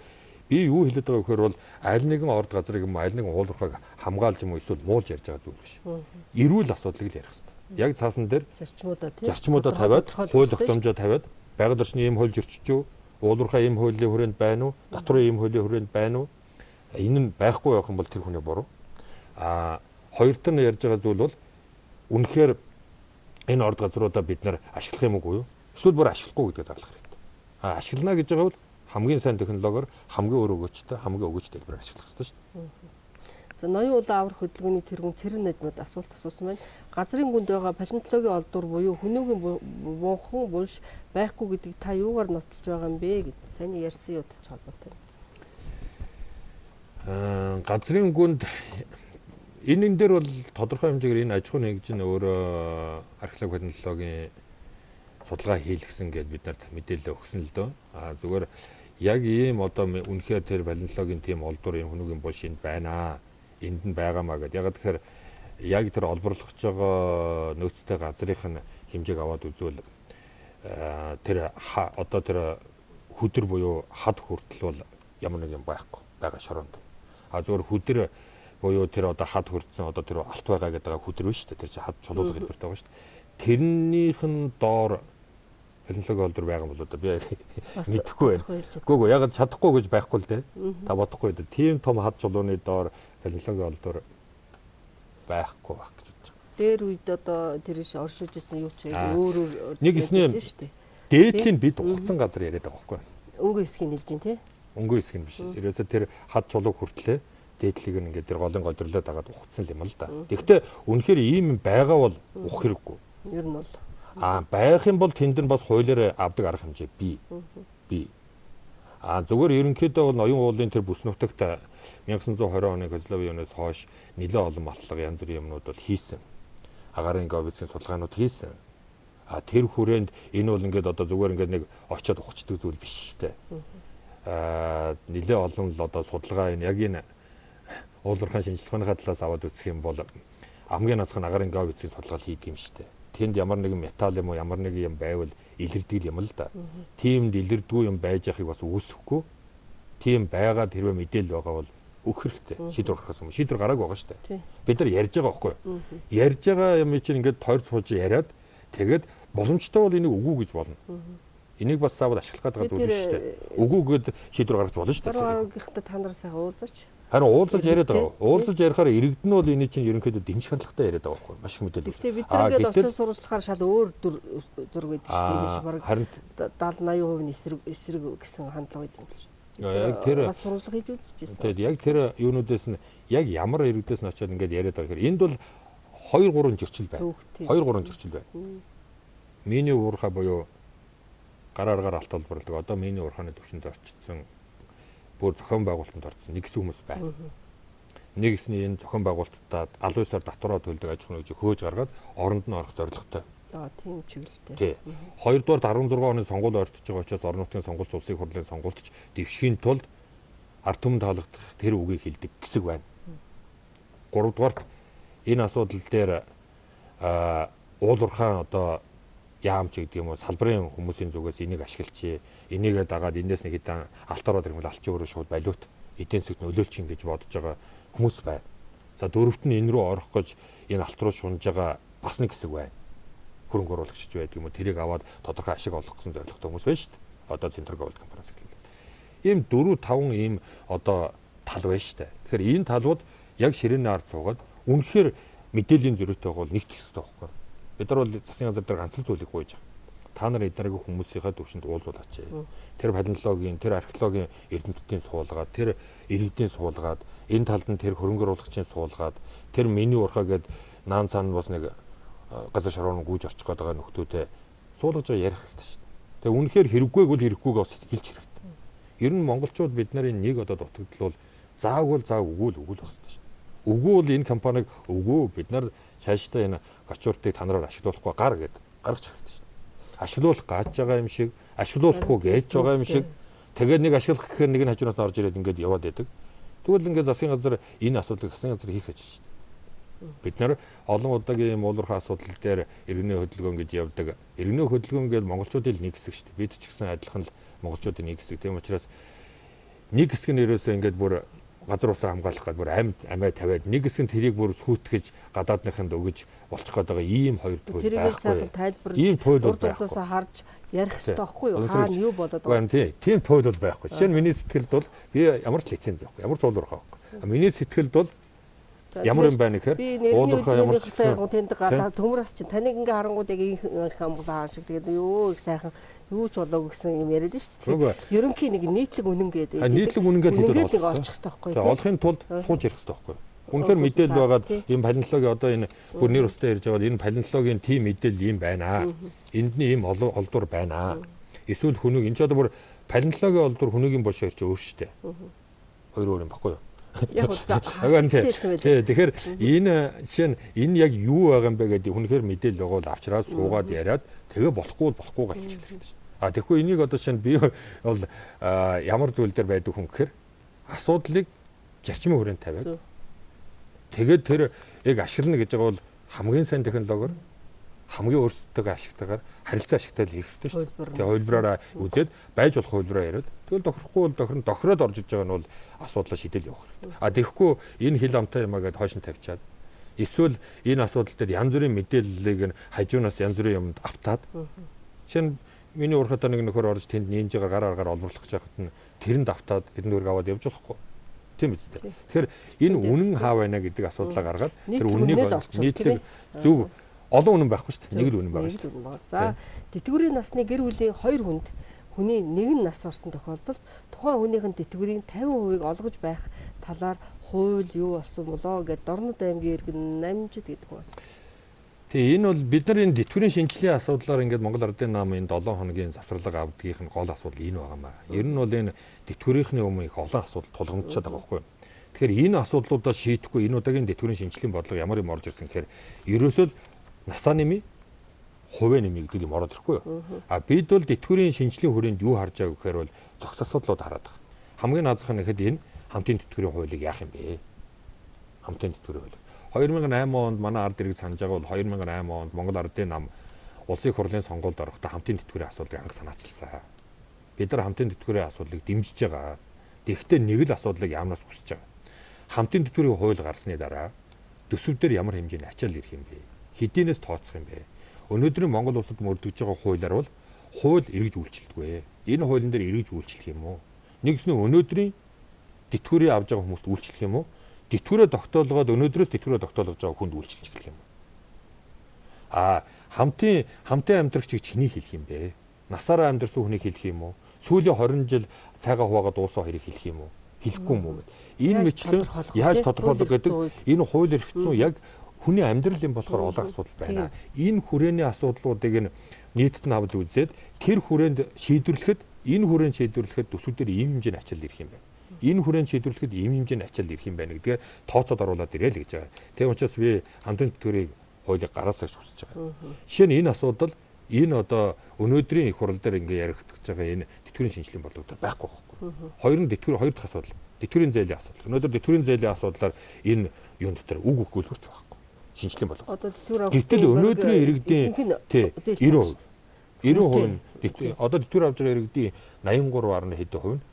би юу хэлээд байгаа вэхээр бол аль нэгэн орд газрыг юм аль нэгэн уулуурхайг хамгаалж юм уу эсвэл муулж ярьж байгаа зүйл биш. Эрүүл асуудлыг л ярих хэрэгтэй. Яг цаасан дээр зарчмуудаа тавиад, хууль тогтоомжоо тавиад, байгаль орчны ийм хууль зөрчиж юу? Уулуурхай ийм хуулийн хүрээнд байна уу? Татварын ийм хуулийн хүрээнд байна уу? Энэ нь байхгүй байх юм бол тэр хүний буруу. Хоёр дахь нь ярьж байгаа зүйл бол үнэхээр энэ орд газруудаа бид нар ашиглах юм уу юу? Эсвэл бүр ашиглахгүй гэдгийг зарлах хэрэгтэй. Ашиглана гэж байгаа бол хамгийн сайн технологиор хамгийн өөр өгөөчтэй, хамгийн өгөөч дэлбэрээр ашиглах хэрэгтэй шүү дээ. За ноён улаан аврах хөдөлгөөний тэргүүн цэрэн найдмууд асуулт асуусан байна. Газрын гүнд байгаа палеонтологийн олдвор буюу хүнөөгийн бунхан булш байхгүй гэдгийг та юугаар нотолж байгаа юм бэ гэд сайн ярьсан юу тач холбоотой. Газрын гүнд энэ дээр бол тодорхой хэмжээгээр энэ аж ахуйн нэгжин өөрөө археологи палеонтологийн судалгаа хийлгсэн гэдээ бид нарт мэдээлэл өгсөн л дөө. Зүгээр яг ийм одоо үнэхээр тэр палеонтологийн тийм олдвор юм хүнөөгийн булш энд байна. Энд нь байгаамаа гэдэг. Яг тэгэхээр яг тэр олборлогч байгаа нөөцтэй газрынх нь хэмжээг аваад үзвэл тэр одоо тэр хөдөр буюу хад хүртэл бол ямар нэг юм байхгүй байгаа шороонд. Зүгээр хөдөр буюу тэр одоо хад хүрдсэн одоо тэр алт байгаа гэдэг хөдөр биш үү? Тэр чинь хад чулуулга хэлбэртэй байгаа шүү дээ. Тэрнийх нь доор палеонтологи олдвор байгаа юм бол одоо би мэдэхгүй байна. Гүг яг чадахгүй гэж байхгүй л дээ. Та бодохгүй дээ. Тийм том хад чулууны доор палеонтологи олдвор байхгүй байх гэж бодож байна. Дээр үед одоо тэр иш оршиж исэн юу ч өөр нэг эсний дээдлийн бид угцсан газар яриад байгаа байхгүй. Өнгө хэсгийг хэлж дээ тий. Өнгө хэсэг нь биш. Ерөөсө тэр хад чулуу хүртлээ дээдлийг ингээд тэр голын годрлоо дагаад ухцсан юм л да. Тэгэхдээ үнэхээр ийм байгаа бол ухах хэрэггүй. Ер нь бол байх юм бол тэнд нь бас хуулиар авдаг арга хэмжээ бий. Зүгээр ерөнхийдөө бол ноён уулын тэр бүс нутагт 1920 оны Югославийн оноос хойш нэлээд олон матлага янз бүрийн юмнууд бол хийсэн. Агарын говицын судалгаанууд хийсэн. Тэр хүрээнд энэ бол ингээд одоо зүгээр ингээд нэг очиод ухчихдаг зүйл биш шүү дээ. Нэлээд олон л одоо судалгаа энэ яг энэ уулуурхайн шинжилгээний талаас аваад үзэх юм бол хамгийн нацхан агарын говицын судалгаа хийдэг юм шүү дээ. Тэнд ямар нэгэн металл юм уу ямар нэгэн юм байвал илэрдэг юм л да. Тиймд илэрдэггүй юм байж байхыг бас үүсэхгүй. Тийм байгаад хэрвээ мэдээлэл байгаа бол өгөх хэрэгтэй. Шийдвэр гаргахаас өмнө шийдвэр гараагүй байгаа шүү дээ. Бид нар ярьж байгаа байхгүй юу? Ярьж байгаа юм чинь ингээд тойр сууж яриад тэгээд боломжтой бол энийг үгүй гэж болно. Энийг бас заавал ашиглах гэдэг зүйл шүү дээ. Үгүй гэд шийдвэр гаргаж болно шүү дээ. Дараагийнхтай та нар сайхан уулзаач. Харин уулзаж яриад байгаа. Уулзаж ярихаар иргэдэн бол энэ чинь ерөнхийдөө дэмжих хандлагатай яриад байгаа байхгүй маш их мэдээлэл. Гэхдээ бид нэгээд очиж сурвалжлахаар шал өөр зураг байдаг шүү дээ. Бараг 70-80% эсрэг гэсэн хандлага байдаг юм л шүү. Яг тэр бас сурвалжлага хийж үзчихсэн. Тэгээд яг тэр юунуудээс нь яг ямар иргэдээс нь очиод ингээд яриад байгаа хэрэг энд бол 2-3 зөрчил байна. 2-3 зөрчил байна. Миний уурхай буюу гарааргаар алт олборлог одоо миний уурхааны төвшөнд орчсон бүр зохион байгуулалтанд орсон нэг хэсэг хүмүүс байна. Нэг хэсний энэ зохион байгуулалтад аль ёсоор татвараа төлдөг аж ахуйн нэгжийг хөөж гаргаад оронд нь орох зорилготой. Тийм чиглэлтэй. Хоёрдугаар 16 оны сонгуул ойртож байгаа учраас орон нутгийн сонгуульч улсын хурлын сонгуультч дэвшхийн тулд ард түмэнд таалагдах тэр үгийг хэлдэг хэсэг байна. Гуравдугаарт энэ асуудал дээр уулуурхаан одоо яамч гэдэг юм уу салбарын хүмүүсийн зүгээс энийг ашиглачээ. Энийгээ дагаад эндээс нэг хэдэн алтараад ирмэл алчин өөрөө шууд балиут эдийн засагт нөлөөлчих гэж бодож байгаа хүмүүс байна. За дөрөвт нь энэ рүү орох гэж энэ алт руу шунж байгаа бас нэг хэсэг байна. Хөрөнгө оруулагч байдаг юм уу тэрийг аваад тодорхой ашиг олох гэсэн зорилготой хүмүүс байна шүү дээ. Одоо Централ Голд компаниас хэлээд. Ийм 4-5 ийм одоо тал байна шүү дээ. Тэгэхээр энэ талууд яг ширээний ард суугаад үнэхээр мэдээллийн зөрүүтэй бол нэгтгэх хэрэгтэй байхгүй. Бид нар бол засгийн газар дээр ганцхан зүйлийг гуйж байгаа. Та нар эднэрийн хүмүүсийнхээ төвшөнд уулзуулаач. Тэр палеонтологийн, тэр археологийн эрдэмтдийн суулгаад, тэр иргэдийн суулгаад, энэ талд нь тэр хөрөнгө оруулагчийн суулгаад, тэр миний урхаа гээд наан цаана бас нэг газар шороон гүйж орчих гээд байгаа нөхдөөдөө суулгаж ярих хэрэгтэй шүү дээ. Тэгээ үнэхээр хэрэггүйг бол хэрэггүйгээ бас хэлж хэрэгтэй. Ер нь монголчууд бид нарын нэг одоо дутагдал бол заагвал зааг өгөөл байх хэрэгтэй шүү дээ. Өгөө бол энэ компаниг өгөө бид нар цаашдаа энэ гачууртыг та нараар ашиглуулахгүй гар гэд гаргаж хэрэгтэй шүү дээ. Ашиглуулах gaaj байгаа юм шиг, ашиглуулахгүй гэж байгаа юм шиг тэгээд нэг ашиглах гэхээр нэг нь хажуунаас орж ирээд ингээд яваад байдаг. Тэгвэл ингээд засгийн газар энэ асуудлыг засгийн газар хийх гэж шүү дээ. Бид нар олон удаагийн уулуурхай асуудал дээр иргэний хөдөлгөөн гэж явдаг. Иргэний хөдөлгөөн гэдэг монголчуудын нэг хэсэг шүү дээ. Бид ч гэсэн адилхан л монголчуудын нэг хэсэг. Тийм учраас нэг хэсэг нь ерөөсөө ингээд бүр газар усаа хамгаалах гэдэг бүр амиа тавиад нэг хэсэг нь тэрийг бүр сүйтгэж гадаадныханд өгөж болчих гээд байгаа ийм хоёр туйл байхгүй. Ийм туйл бол байхгүй. Харж ярих хэрэгтэй байхгүй юу? Хаана юу болоод байгаа. Тийм туйл бол байхгүй. Жишээ нь миний сэтгэлд бол би ямар ч лиценз байхгүй. Ямар ч уулуурхай байхгүй. Миний сэтгэлд бол ямар юм байна гэхээр уулуурхай ямар ч тэнд гадаа төмөрс чинь таныг ингээ харангууд яг ийм хамглаа шиг тэгээд юу их сайхан юу ч болоогүй гэсэн юм яриад шүү дээ. Ерөнхийн нэг нийтлэг үнэн гэдэг. Нийтлэг үнэн гэдэг нэг олчих хэрэгтэй байхгүй юу? Олохын тулд сууж ярих хэрэгтэй байхгүй юу? Үнэхээр мэдээлэл байгаад ийм палеонтологийн одоо энэ бүр нэр устай ярьж байгаа энэ палеонтологийн тим мэдээлэл ийм байна. Энд нь ийм олдвор байна. Эсвэл хүнийг энэ ч одоо бүр палеонтологийн олдвор хүнийгийн бош ярьж өөр шүү дээ. Хоёр өөр юм баггүй юу? Яг тэгэхээр энэ жишээ нь энэ яг юу байгаа юм бэ гэдэг үнэхээр мэдээлэл өгөөл авчраад суугаад яриад тэгээ болохгүй болохгүйгаа хэлчихлээ шүү дээ. А тэгэхгүй энийг одоо шинэ би бол ямар зүйл дээр байдаг хүн гэхээр асуудлыг зарчмын хүрээнд тавиад тэгээд тэр яг ашиглана гэж байгаа бол хамгийн сайн технологиор хамгийн өөрсдөө ашигтайгаар харилцаа ашигтай л хийх хэрэгтэй шүү дээ. Тэгээ хувилбараараа үзээд байж болох хувилбараа яриад тэгэл тохирохгүй бол тохироод орж иж байгаа нь бол асуудлаа шийдэл явах хэрэгтэй. А тэгэхгүй энэ хил амтай юмаа гэдээ хойш нь тавьчаад эсвэл энэ асуудал дээр янз бүрийн мэдээллийг нь хажуунаас янз бүрийн юмд автаад жишээ нь миний урахтаа нэг нөхөр орж тэнд нeenж байгаа гар аргаар олборлох гэж байхад нь тэрэнд автаад хэдэн дөрөг аваад явж болохгүй. Тийм биз дээ. Тэгэхээр энэ үнэн хаа байна гэдэг асуудлаа гаргаад тэр үннийг нийтлэг зөв олон үнэн байхгүй шүү дээ. Нэг л үнэн байгаа шүү дээ. За тэтгэврийн насны гэр бүлийн 2 хүнд хүний нэг нь нас орсон тохиолдолд тухайн хүнийхэн тэтгэврийн 50% олгож байх талаар хууль юу болсон болоо гэд Дорнод аймгийн иргэн намжид гэдэг юм байна. Тэгээ энэ бол бид нар энэ тэтгэврийн шинжилгээ асуудлаар ингээд Монгол Ардын намын 7 хоногийн завсралга авдгийнх нь гол асуудал энэ байгаамаа. Ер нь бол энэ тэтгэврийнхний өмнө их олон асуудал тулгамдчаад байгаа байхгүй юу. Тэгэхээр энэ асуудлуудаа шийдэхгүй энэ удаагийн тэтгэврийн шинжилгээний бодлого ямар юм орж ирсэн гэхээр ерөөсөө насаа нэмий хувийн нэмий гэдэг юм ороод ирэхгүй юу. А бид бол тэтгэврийн шинжилгээний хүрээнд юу харж байгааг гэхээр бол зохис асуудлууд хараад байгаа. Хамгийн наазах нь ихэд энэ хамтын тэтгэврийн хуулийг яах юм бэ? Хамтын тэтгэврийн хууль. 2008 онд манай ард иргэд санаж байгаа бол 2008 онд Монгол Ардын нам улсын хурлын сонгуульд орохдоо хамтын тэтгэврийн асуудлыг анх санаачилсан. Бид нар хамтын тэтгэврийн асуудлыг дэмжиж байгаа. Тэгэхдээ нэг л асуудлыг яамнаас үсэж байгаа. Хамтын тэтгэврийн хууль гарсны дараа төсөв дээр ямар хэмжээний ачаал ирэх юм бэ? Хэдийнээс тооцох юм бэ? Өнөөдрийн Монгол улсад мөрдөж байгаа хуулиар бол хууль эргэж үйлчлдэггүй. Энэ хуулийн дээр эргэж үйлчлэх юм уу? Нэгс нь өнөөдрийн тэтгэврийг авж байгаа хүмүүст үйлчлэх юм уу? Тэтгэврээ тогтоолгоод өнөөдрөөс тэтгэврээ тогтоолгож байгаа хүнд үйлчилж эхлэх юм. Хамтын амьдрагчийг чиний хэлэх юм бэ? Насаараа амьдрсан хүнийг хэлэх юм уу? Сүүлийн 20 жил цайгаа хуваагаад дуусаа хоёрыг хэлэх юм уу? Хэлэхгүй юм уу гэд. Энэ мэтлэн яаж тодорхойлох гэдэг энэ хууль эрх зүйн яг хүний амьдрал юм болохоор олон асуудал байна. Энэ хүрээний асуудлуудыг нийтэд нь аваад үзээд тэр хүрээнд шийдвэрлэхэд энэ хүрээнд шийдвэрлэхэд төсвүүдээр ийм хэмжээний ачаал ирэх юм байна. Энэ хүрээнд шийдвэрлэхэд ийм хэмжээний ачаал ирэх юм байна гэдгээ тооцоод оруулаад ирээ л гэж байгаа. Тийм учраас би хамтын тэтгэврийг хуулийг гаргасаж хүсэж байгаа. Жишээ нь энэ асуудал энэ одоо өнөөдрийн их хурал дээр ингээ яригдчихж байгаа энэ тэтгэврийн шинжилгээний бодлого байхгүй байхгүй. Хоёр дахь асуудал. Тэтгэврийн зээлийн асуудал. Өнөөдөр тэтгэврийн зээлийн асуудлаар энэ юун дотор үг өгүүлбэрч байхгүй. Шинжилгээний бодлого. Одоо тэтгэвэр гэтэл өнөөдрийн иргэдийн 90% 90% одоо тэтгэвэр авж байгаа иргэдийн 83.1 хэдэн хувь нь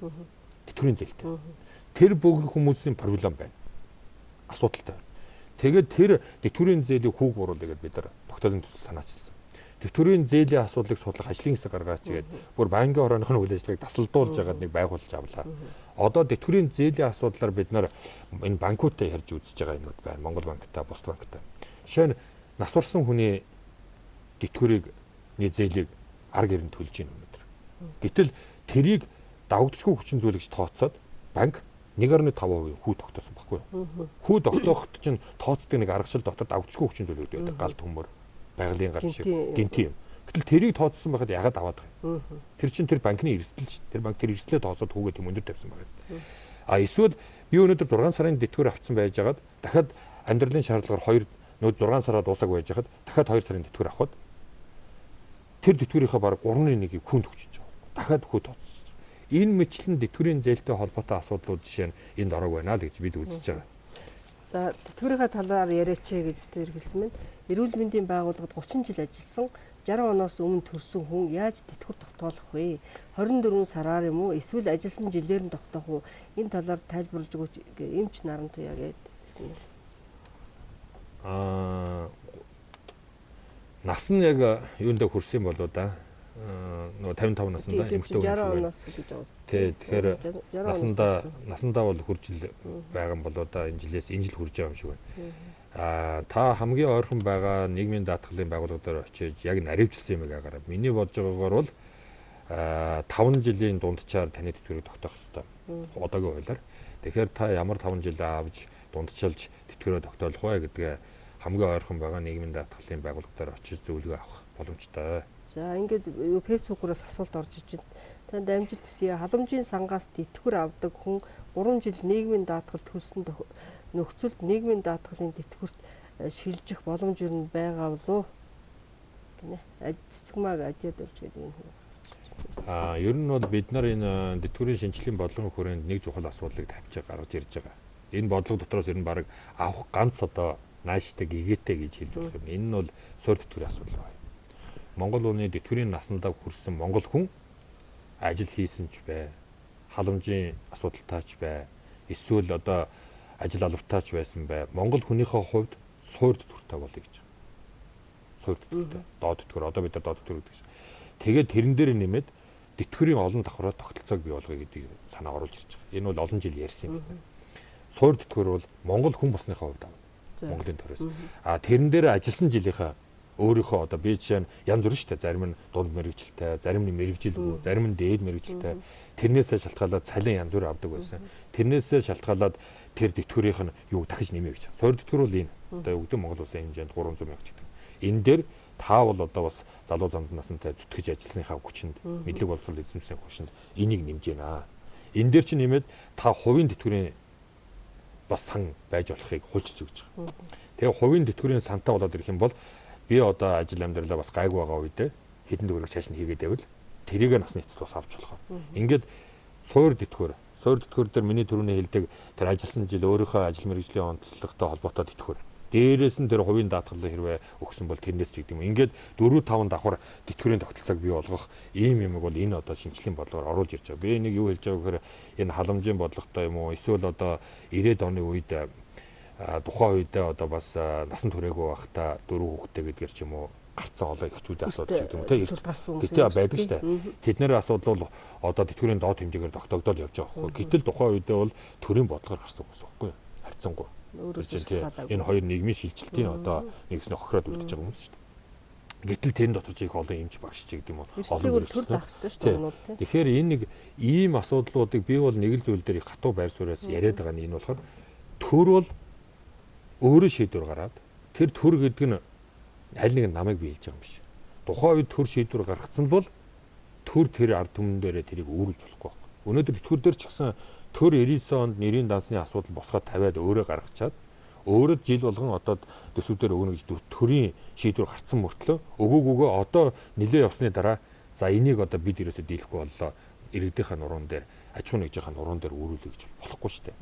тэтгэврийн зээлтэй. Тэр бүгд хүмүүсийн проблем байна. Асуудалтай. Тэгээд тэр тэтгэврийн зээлийн хүүг буруулъя гэдээ бид нар тогтоолын төсөл санаачилсан. Тэтгэврийн зээлийн асуудлыг судлах ажлын хэсэг гаргаач тэгээд бүр банкны хорооны үйл ажиллагааг тасалдуулж байгаад нэг байгуулж авлаа. Одоо тэтгэврийн зээлийн асуудлаар бид нар энэ банкуудтай ярьж үзэж байгаа юмуд байна. Монгол банктай, бус банктай. Жишээ нь нас барсан хүний тэтгэврийг зээлийг арга ирэн төлж ийн өнөөдөр. Гэтэл тэрийг давагдчихгүй хүчин зүйлэгч тооцоод банк 1.5% хүү тогтоосон баггүй юу? Хүү тогтооход чинь тооцдог нэг аргашил дотор давагдчихгүй хүчин зүйлүүд байдаг. Гал төмөр, байгалийн гал шиг гинти юм. Гэтэл тэрийг тооцсон байхад ягаад аваад байгаа юм? Тэр чинь тэр банкны эрсдэл шүү. Тэр банк тэр эрсдлээ тооцоод хүүгээ тэм өндөр тавьсан байгаа. Эсвэл би өнөөдөр 6 сарын тэтгэвэр авсан байж байгаад дахиад амьдралын шаардлагаар 6 сараа дуусаагүй байж байгаад дахиад 2 сарын тэтгэвэр авахд тэр тэтгэврийнхаа бараг 3.1-ийг хүнд өгчөж байгаа. Дахиад хүү тооцож. Энэ мэтлэн тэтгэврийн зээлтэй холбоотой асуудлууд жишээ нь энд орог байна л гэж бид үзэж байгаа. За тэтгэврийн талаар яриач гэж тэр хэлсэн мэнд эрүүл мэндийн байгууллагад 30 жил ажилласан 60 оноос өмнө төрсэн хүн яаж тэтгэвэр тогтоолох вэ? 24 сараар юм уу? Эсвэл ажилласан жилээр нь тогтоох уу? Энэ талаар тайлбарлаж өгөөч эмч наран туяа гэдсэн юм. Нас нь яг юундаа хүрсэн болоо да. Нөгөө 55 наснда эмэгтэй хүн шүү. Тэгэхээр насандаа бол хүрж ил байгаа юм болоо да. Энэ жил хүрж байгаа юм шиг байна. Та хамгийн ойрхон байгаа нийгмийн даатгалын байгууллагуудаар очиж яг наривчилсан юм байгаараа. Миний бодож байгаагаар бол 5 жилийн дундчаар таны тэтгэврийг тогтоох ёстой. Одоогийн хуулиар. Тэгэхээр та ямар 5 жил авч дундчилж тэтгэврээ тогтоолох вэ гэдгээ хамгийн ойрхон байгаа нийгмийн даатгалын байгууллагуудаар очиж зөвлөгөө авах боломжтой. За ингээд фэйсбүүкээс асуулт орж иж байна. Танд амжилт хүсье. Халамжийн сангаас тэтгэвэр авдаг хүн 3 жил нийгмийн даатгал төлсөн нөхцөлд нийгмийн даатгалын тэтгэврт шилжих боломж юу нь байгаа болов гинэ. Цэцэгмаг ажид урж гэдэг юм. Ер нь бол бид нар энэ тэтгэврийн шинжилгээний бодлогын хүрээнд нэг чухал асуудлыг тавьж гаргаж ирж байгаа. Энэ бодлого дотроос ер нь баг авах ганц одоо нааштай гэгээтэй гэж хэлж болох юм. Энэ нь бол суур тэтгэврийн асуудал байна. Монгол улны тэтгэврийн насандаа хүрсэн монгол хүн ажил хийсэн ч бай, халамжийн асуудалтайч бай, эсвэл одоо ажил албатайч байсан бай. Монгол хүнийхээ хувьд суур тэтгэвртэй болъё гэж байна. Суур тэтгэвртэй. Доод тэтгэвэр одоо бид нар доод тэтгэвэр гэдэг чинь. Тэгээд тэрэн дээр нэмээд тэтгэврийн олон давхраа тогтолцоог бий болгоё гэдэг санаа оруулж ирж байгаа. Энэ бол олон жил ярьсан юм байна. Суур тэтгэвэр бол монгол хүн босныхаа хувьд авна. Монголын төрөөс. Тэрэн дээр ажилласан жилийнхаа өөрийнхөө одоо би жишээ нь янз бүр шүү дээ. Зарим нь дунд мэрэгжилтэй, зарим нь мэрэгжилгүй, зарим нь дээд мэрэгжилтэй. Тэрнээсээ шалтгаалаад цалин янз бүр авдаг байсан. Тэрнээсээ шалтгаалаад тэр тэтгэврийнх нь юу дахиж нэмээ гэж. Суур тэтгэвэр бол энэ. Одоо юу гэдэг Монгол улсын хэмжээнд 300 мянга гэдэг. Энэ дээр та бол одоо бас залуу зам насантай зүтгэж ажилласныхаа хүчинд мэдлэг боловсрол эзэмшсэн хүчинд энийг нэмж байна. Энэ дээр чинь нэмээд та хувийн тэтгэврийн бас сан байж болохыг хуульчилж өгч байгаа. Тэгээ хувийн тэтгэврийн сантай болоод ирэх юм бол би одоо ажил амьдралаа бас гайгүй байгаа үедээ хэдэн төгрөг цааш нь хийгээд байвал тэрийг насны эцэст бас авч болох. Ингээд суур тэтгэвэр дээр миний түрүүний хэлдэг тэр ажилласан жил өөрийнхөө ажил мэргэжлийн онцлогтой холбоотой тэтгэвэр. Дээрээс нь тэр хувийн даатгалыг хэрвээ өгсөн бол тэрнээс ч гэдэг юм. Ингээд 4-5 давхар тэтгэврийн тогтолцоог бий болгох ийм юм бол энэ одоо шинжилгээний бодлогоор оруулж ирж байгаа. Би нэг юу хэлж байгаа гэхээр энэ халамжийн бодлоготой юм уу эсвэл одоо 90-ад оны үед тухайн үедээ одоо бас насан туршаагүй байхдаа 4 хүүхэдтэй гэдгээр ч юм уу гарцсан олон эхчүүдийн асуудал ч гэдэг юм те. Гэтэ байдаг шүү дээ. Тэдний асуудал бол одоо тэтгэврийн доод хэмжээгээр тогтогдоод явж байгаа байхгүй. Гэтэл тухайн үедээ бол төрийн бодлогоор гарсан гэсэн үг байхгүй. Харьцангуй. Энэ хоёр нийгмийн шилжилтийн одоо нэгснээ хохироод үлдчихэж байгаа хүмүүс шүү дээ. Гэтэл тэрэн дотор ч их олон эмч багш ч гэдэг юм бол олон төр даах хэрэгтэй шүү дээ энэ бол тийм. Тэгэхээр энэ нэг ийм асуудлуудыг би бол нэг л зүйл дээр их хатуу байр сууриас яриад байгаа нь энэ болохоор төр бол өөрөө шийдвэр гараад тэр төр гэдэг нь аль нэг намайг биелж байгаа юм биш. Тухайн үед төр шийдвэр гаргацсан бол тэр ард түмэн дээрээ тэрийг өөрүүлж болохгүй байна. Өнөөдөр тэтгэвэр дээр ч гэсэн төр 99 онд нэрийн дансны асуудал босгоод тавиад өөрөө гаргачаад өөрөө жил болгон одоо төсөвдөр өгнө гэж төрийн шийдвэр гарцсан мөртлөө өгөөгөө одоо нэлээ явсны дараа за энийг одоо бид ерөөсөө дийлэхгүй боллоо. Иргэдийнхээ нуруунд дээр аж ахуйн нэгжийнхээ нуруунд дээр өөрүүлэх гэж болохгүй шүү дээ.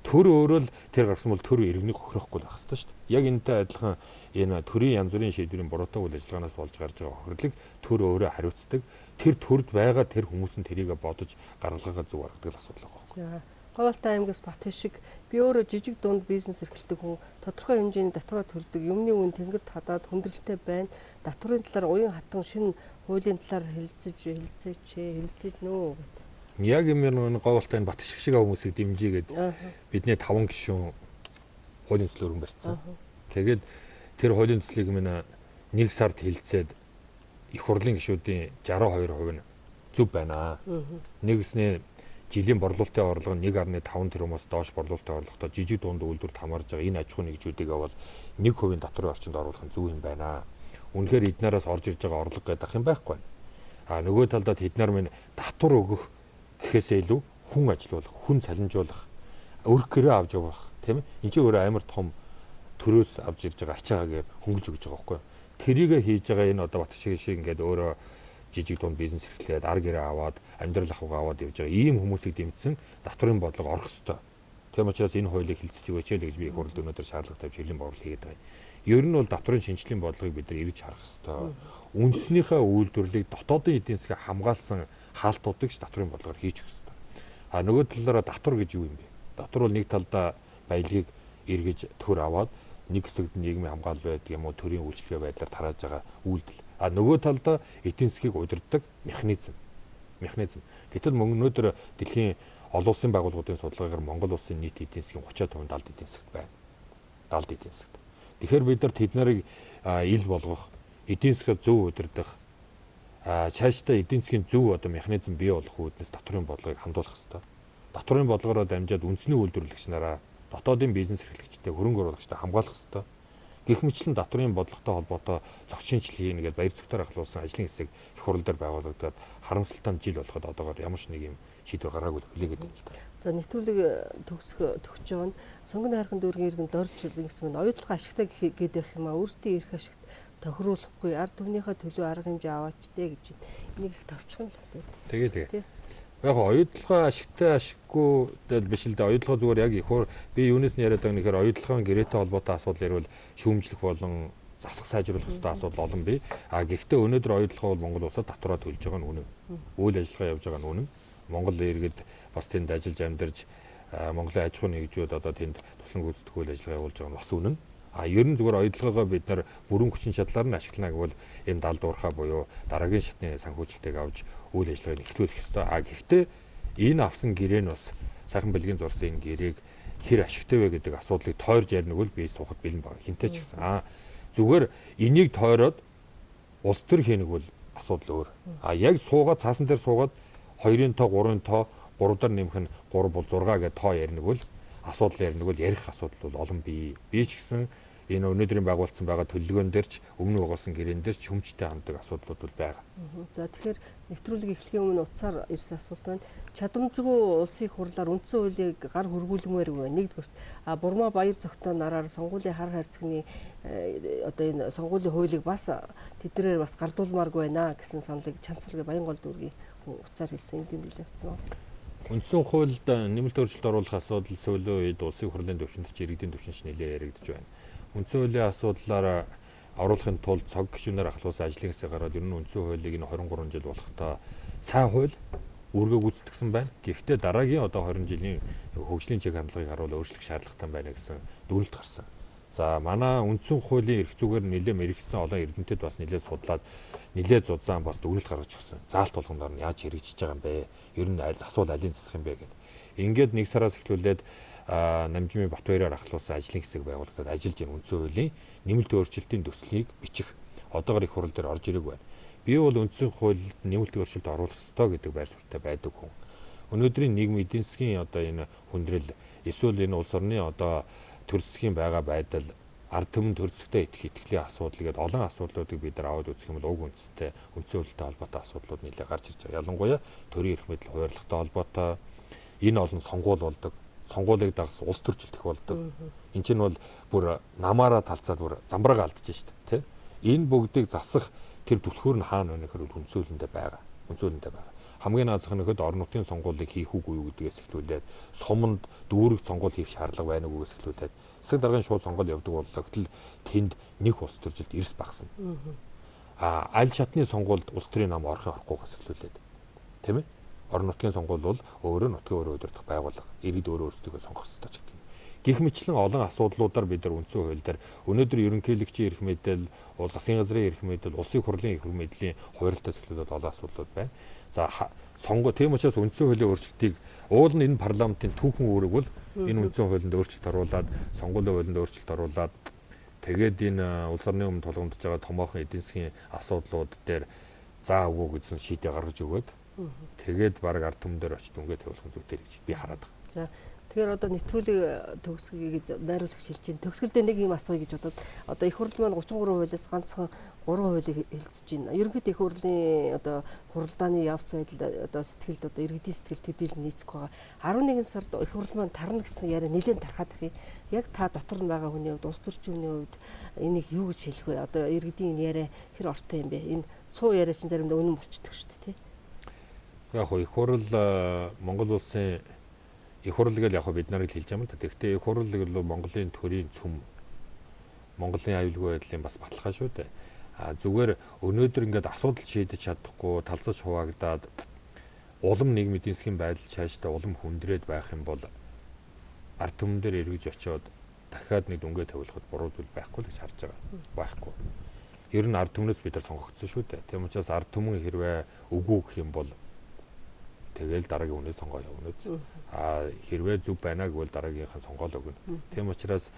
Төр өөрөө л тэр гарсан бол төр иргэнийг хохирохгүй байх хэрэгтэй шүү дээ. Яг энэтэй адилхан энэ төрийн янз бүрийн шийдвэрийн буруутай үйл ажиллагаанаас болж гарч байгаа хохирлыг төр өөрөө хариуцдаг. Тэр төрд байгаа тэр хүмүүс нь тэрийг бодож гаргалгаагаа зөв гаргадаг асуудал байгаа. Говьалтай аймгаас Бат шиг би өөрөө жижиг дунд бизнес эрхэлдэг хүн тодорхой хэмжээний татвараа төлдөг. Юмны үн тэнгэрт хадаад хүндрэлтэй байна. Татварын талаар уян хатан шинэ хуулийн талаар хэлцэж нөө гэдэг. Яг юм энэ говьалтай Бат шиг хүмүүсийг дэмжигээд бидний 5 гишүүн хуулийн төсөл өргөн барьцсан. Тэгээд тэр хуулийн төслийг минь 1 сард хэлцээд их хурлын гишүүдийн 62% нь зөв байна. Нэгэснээ жилийн борлуулалтын орлого нь 1.5 тэрбумаас доош борлуулалтын орлоготой жижиг дунд үйлдвэрт хамаарж байгаа энэ аж ахуйн нэгжүүдийг бол 1% татварын орчинд оруулах нь зөв юм байна. Үнэхээр эднээс орж ирж байгаа орлого гэдэг ах юм байхгүй. Нөгөө талдаа тэднэр минь татвар өгөх гэхээсээ илүү хүн ажилуулах, хүн цалинжуулах, өрх гэрээ авч явах, тийм ээ. Энд чинь өөрөө амар том төрөөс авч ирж байгаа ачаагаа хөнгөлж өгч байгаа байхгүй. Тэрийг хийж байгаа энэ одоо Бат шиг ингээд өөрөө жижиг дунд бизнес эрхлээд ар гэрээ аваад амьдрал ахуйгаа аваад явж байгаа ийм хүмүүсийг дэмжсэн татварын бодлого орох ёстой. Тийм учраас энэ хуулийг хилцэж өгөөч л гэж би их хурлд өнөөдөр шаардлага тавьж хэвлэлийн борлол хийгээд байгаа. Ер нь бол давтрын шинжилгээний бодлогыг бид нар эргэж харах ёстой. Үндснийхээ үйлдвэрлэлийг дотоодын эдийн засгийг хамгаалсан хаалтуудыг давтрын бодлогоор хийж өгөх ёстой. А нөгөө талаараа давтар гэж юу юм бэ? Давтар бол нэг талдаа баялагийг эргэж төр аваад нэг хэсэгт нийгмийн хамгаалал байдаг юм уу, төрийн үйлчлэгээ байдлаар тарааж байгаа үйлдэл. А нөгөө талдаа эдийн засгийг удирддаг механизм. Гэтэл өнөөдөр дэлхийн олон улсын байгууллагуудын судалгаагаар Монгол улсын нийт эдийн засгийн 30% далд эдийн засгт байна. Далд эдийн засгт. Тэгэхээр бид нар тэд нарыг ил болгох, эдийн засгаа зөв удирдах, цаашдаа эдийн засгийн зөв механизм бий болох үүднээс давтрын бодлогыг хандуулах ёстой. Давтрын бодлогоор дамжаад үндэсний үйлдвэрлэгч нараа дотоодын бизнес эрхлэгчтэй хөрөнгө оруулагчтай хамгаалах ёстой. Гэх мэтлэн давтрын бодлоготой холбоотой зохион шинжилгээ хийнэ гэж баяр зөвтөр ахлуулсан ажлын хэсэг их хурл дээр байгуулагдаад харамсалтай жил болоход одоогоор ямар ч нэг юм шийдвэр гаргаагүй хүлээгээд байна л да. За нэвтрүүлэг төгсөж байгаа нь сонгоны хайрхан дүүргийн иргэн дорж гэсэн нь оюутлага ашигтай гээд байх юм а өөрсдийн эрх ашигт тохируулахгүй ард түмнийхээ төлөө арга хэмжээ аваачтэй гэж энийг их товчхон л байна. Тэгээ. Яг оюутлага ашигтай ашиггүй del биш л да. Оюутлага зүгээр яг их би юунаас нь яриад байгаа нэхэр оюутлагын гэрээтэй холбоотой асуудал ярил шүүмжлэх болон засах сайжруулах хэвээр асуудал олон бий. А гэхдээ өнөөдөр оюутлага бол Монгол улсад татвараа төлж байгаа нь үнэн. Үйл ажиллагаа явж байгаа нь үнэн. Монгол иргэд бас тэнд ажиллаж амьдарч Монголын аж ахуй нэгжүүд тэнд туслан гүйцэтгэх үйл ажиллагаа явуулж байгаа нь бас үнэн. А ер нь зүгээр оюутлагаа бид нар бүрэн хүчин чадлаар нь ашиглана гэвэл энэ далд уурхаа буюу дараагийн шатны санхүүжилтийг авч үйл ажиллагааг эхлүүлэх ёстой. А гэхдээ энэ авсан гэрээ нь бас сайхан бэлгийн зурсан энэ гэрээг хэр ашигтай вэ гэдэг асуудлыг тойрж ярих бол би суухад бэлэн байна. Хинтэй ч гэсэн. Зүгээр энийг тойроод улс төр хийнэг бол асуудал өөр. Яг суугаад цаасан дээр суугаад 2-ын тоо 3-ын тоо 3 дараа нэмэх нь 3 бол 6 гэдэг тоо ярих бол асуудал ярих асуудал бол олон бий. Би ч гэсэн энэ өнөөдрийн байгуулсан байгаа төлөвлөгөөн дээр ч өмнө байгуулсан гэрээн дээр ч хүмжтэй ханддаг асуудлууд бол байгаа. За тэгэхээр нэвтрүүлэг эхлэхийн өмнө утсаар ирсэн асуулт байна. Чадамжгүй улсын хурлаар үндсэн хуулийг гар хөргүүлмээр байна. Нэгдүгээр Бурмаа Баяр зохион нараар сонгуулийн хар хайрцагны энэ сонгуулийн хуулийг бас тэднэрээр бас гардуулмааргүй байна гэсэн саналыг Чанцалгийн Баянгол дүүргийн утсаар хэлсэн юм билээ хэвчээ. Үндсэн хуульд нэмэлт өөрчлөлт оруулах асуудал сүүлийн үед улсын хурлын төвшөнд ч иргэдийн төвшөнд ч нэлээд яригдж байна. Үндсэн хуулийн асуудлаар оруулахын тулд цог гишүүнээр ахлуулсан ажлын хэсэг гараад ер нь үндсэн хуулийг энэ 23 жил болохтой сайн хууль үүргээ гүйцэтгэсэн байна. Гэхдээ дараагийн 20 жилийн хөгжлийн чиг хандлагыг харуул өөрчлөх шаардлагатай байна гэсэн дүгнэлт гарсан. За манай үндсэн хуулийн эрх зүгээр нэлээд мэрэгчсэн олон эрдэмтэд бас нэлээд судлаад нэлээд зузаан бас дүгнэлт гаргаж өгсөн. Заалт болгоноор нь яаж хэрэгжиж байгаа юм бэ? Ер нь асуул алийг засах юм бэ гэдэг. Ингээд нэг сараас эхлүүлээд Намжимын Батбаяраар ахлуулсан ажлын хэсэг байгуулагдаад ажиллаж байгаа үндсэн хуулийн нэмэлт өөрчлөлтийн төслийг бичих одоогор их хурл дээр орж ирэх байна. Би бол үндсэн хуулинд нэмэлт өөрчлөлт оруулах ёстой гэдэг байр суурьтай байдаг хүн. Өнөөдрийн нийгмийн эдийн засгийн энэ хүндрэл эсвэл энэ улс орны төр засгийн байгаа байдал ард түмэн төр засгтээ итгэлийн асуудал гэдэг олон асуудлуудыг бид нар аваад үзэх юм бол уг үндэстэй үндсэн хуулитай холбоотой асуудлууд нэлээд гарч ирж байгаа. Ялангуяа төрийн эрх мэдэл хуваарлахтай холбоотой энэ олон сонгуул болдог. Сонгуулийг дагас улс төрчлөлт их болдог. Энд чинь бол бүр намаараа талцаад бүр замбраага алдчихж шүү дээ. Энэ бүгдийг засах тэр түлхүүр нь хаана вэ гэхээр үндсэн хуулиндээ байгаа. Хамгийн наазах нь нөхөд орон нутгийн сонгуулийг хийх үгүй юу гэдгээс эхлүүлээд суманд дүүрэг сонгуул хийх шаардлага байна уугаас эхлүүлээд засаг даргын шууд сонгуул явдаг боллогтол тэнд нэг улс төржилт эрс багасна. Аль шатны сонгуульд улс төрийн нам орохгүйгээс эхлүүлээд тийм ээ. Орон нутгийн сонгуул бол өөрөө нутгийн өөрөө удирдах байгууллага. Иргэд өөрөө өөрсдөө сонгох ёстой ч гэх юм. Гэх мэтлэн олон асуудлуудаар бид нар үндсэн хууль дээр өнөөдөр ерөнхийлөгчийн эрх мэдэл, засгийн газрын эрх мэдэл, улсын хурлын эрх мэдлийн хуваарлтаас эхлүүлээд олон асуудлууд байна. За тийм учраас үндсэн хуулийн өөрчлөлтийг уул нь энэ парламентын түүхэн үүрэг бол энэ үндсэн хуулинд өөрчлөлт оруулаад, сонгуулийн хуулинд өөрчлөлт оруулаад тэгээд энэ улс орны өмнө тулгамдж байгаа томоохон эдийн засгийн асуудлууд дээр заа өгөө гэсэн шийдээ гаргаж өгөөд тэгээд баг ард түмэн дээр очиж дүнгээ тавилах зүйтэй гэж би хараад байгаа. За тэгэхээр одоо нэвтрүүлэг төгсгööгээд найруулагч хэлж чинь төгсгөлдөө нэг юм асууя гэж одоо их хурл маань 33 хуулиас ганцхан 3 хуулийг хэлцэж байна. Ерөнхийдөө их хурлын хуралдааны явц байдал сэтгэлд иргэдийн сэтгэлд төдийлөн нийцэх байгаа. 11 сард их хурл маань тарна гэсэн яриа нэлээд тархаад их. Яг та дотор нь байгаа хүний хувьд, улс төрчмийн хувьд энийг юу гэж хэлэх вэ? Одоо иргэдийн яриа хэр ортой юм бэ? Энэ цуу яриа чинь заримдаа үнэн болчихдог шүү дээ, тий. Яг их хурл Монгол улсын их хурал гэж яг бид нарыг хэлж байгаа юм да. Гэхдээ их хурал бол Монголын төрийн цөм, Монголын аюулгүй байдлын бас баталгаа шүү дээ. Зүгээр өнөөдөр ингээд асуудал шийдэж чадахгүй, талцаж хуваагдаад улам нийгмийн эдийн засгийн байдал цаашдаа улам хүндрээд байх юм бол ард түмэн дээр эргэж очиод дахиад нэг дүнгээ тавилахад буруу зүйл байхгүй л гэж харж байгаа. Байхгүй. Ер нь ард түмнээс бид нар сонгогдсон шүү дээ. Тийм учраас ард түмэн хэрвээ үгүй гэх юм бол тэгэл дараагийн үнэ сонгоо явна үз. Хэрвээ зөв байна гэвэл дараагийнхаа сонгоол өгнө. Тийм учраас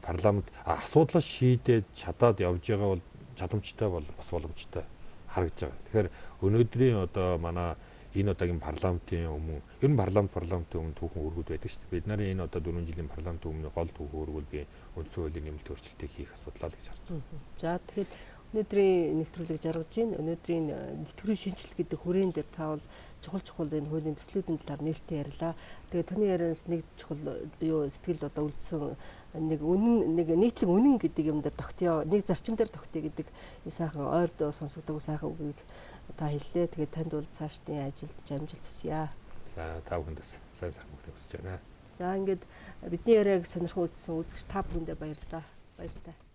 парламент асуудлаа шийдээд чадаад явж байгаа бол чадамжтай бол бас боломжтой харагдж байгаа. Тэгэхээр өнөөдрийн одоо манай энэ удаагийн парламентын өмнө ер нь парламентын өмнө түүхэн үүргүүд байдаг шүү дээ. Бид нарын энэ одоо 4 жилийн парламентын өмнө гол түүхэн үүргүүд би үндсэн хуулийн нэмэлт өөрчлөлтийг хийх асуудлаа л гэж харж байна. За тэгэхээр өнөөдрийн нэвтрүүлэг жаргаж байна. Өнөөдрийн нэвтрүүлгийн шинжилгээ гэдэг хүрээнд дээр та бол чухал энэ хуулийн төслүүдийн талаар нээлттэй ярьлаа. Тэгээ таны ярианаас нэг чухал юу сэтгэлд одоо үлдсэн нэг нийтлэг үнэн гэдэг юм дээр тогтъё, нэг зарчим дээр тогтъё гэдэг сайхан ойрд сонсогддог сайхан үгийг та хэллээ. Тэгээд танд бол цаашдын ажилд амжилт хүсье. За та бүхэндээ сайн мөрөг хүсэж байна. За ингээд бидний яриаг сонирхон үзсэн үзэгч та бүхэндээ баярлалаа. Баярлалаа.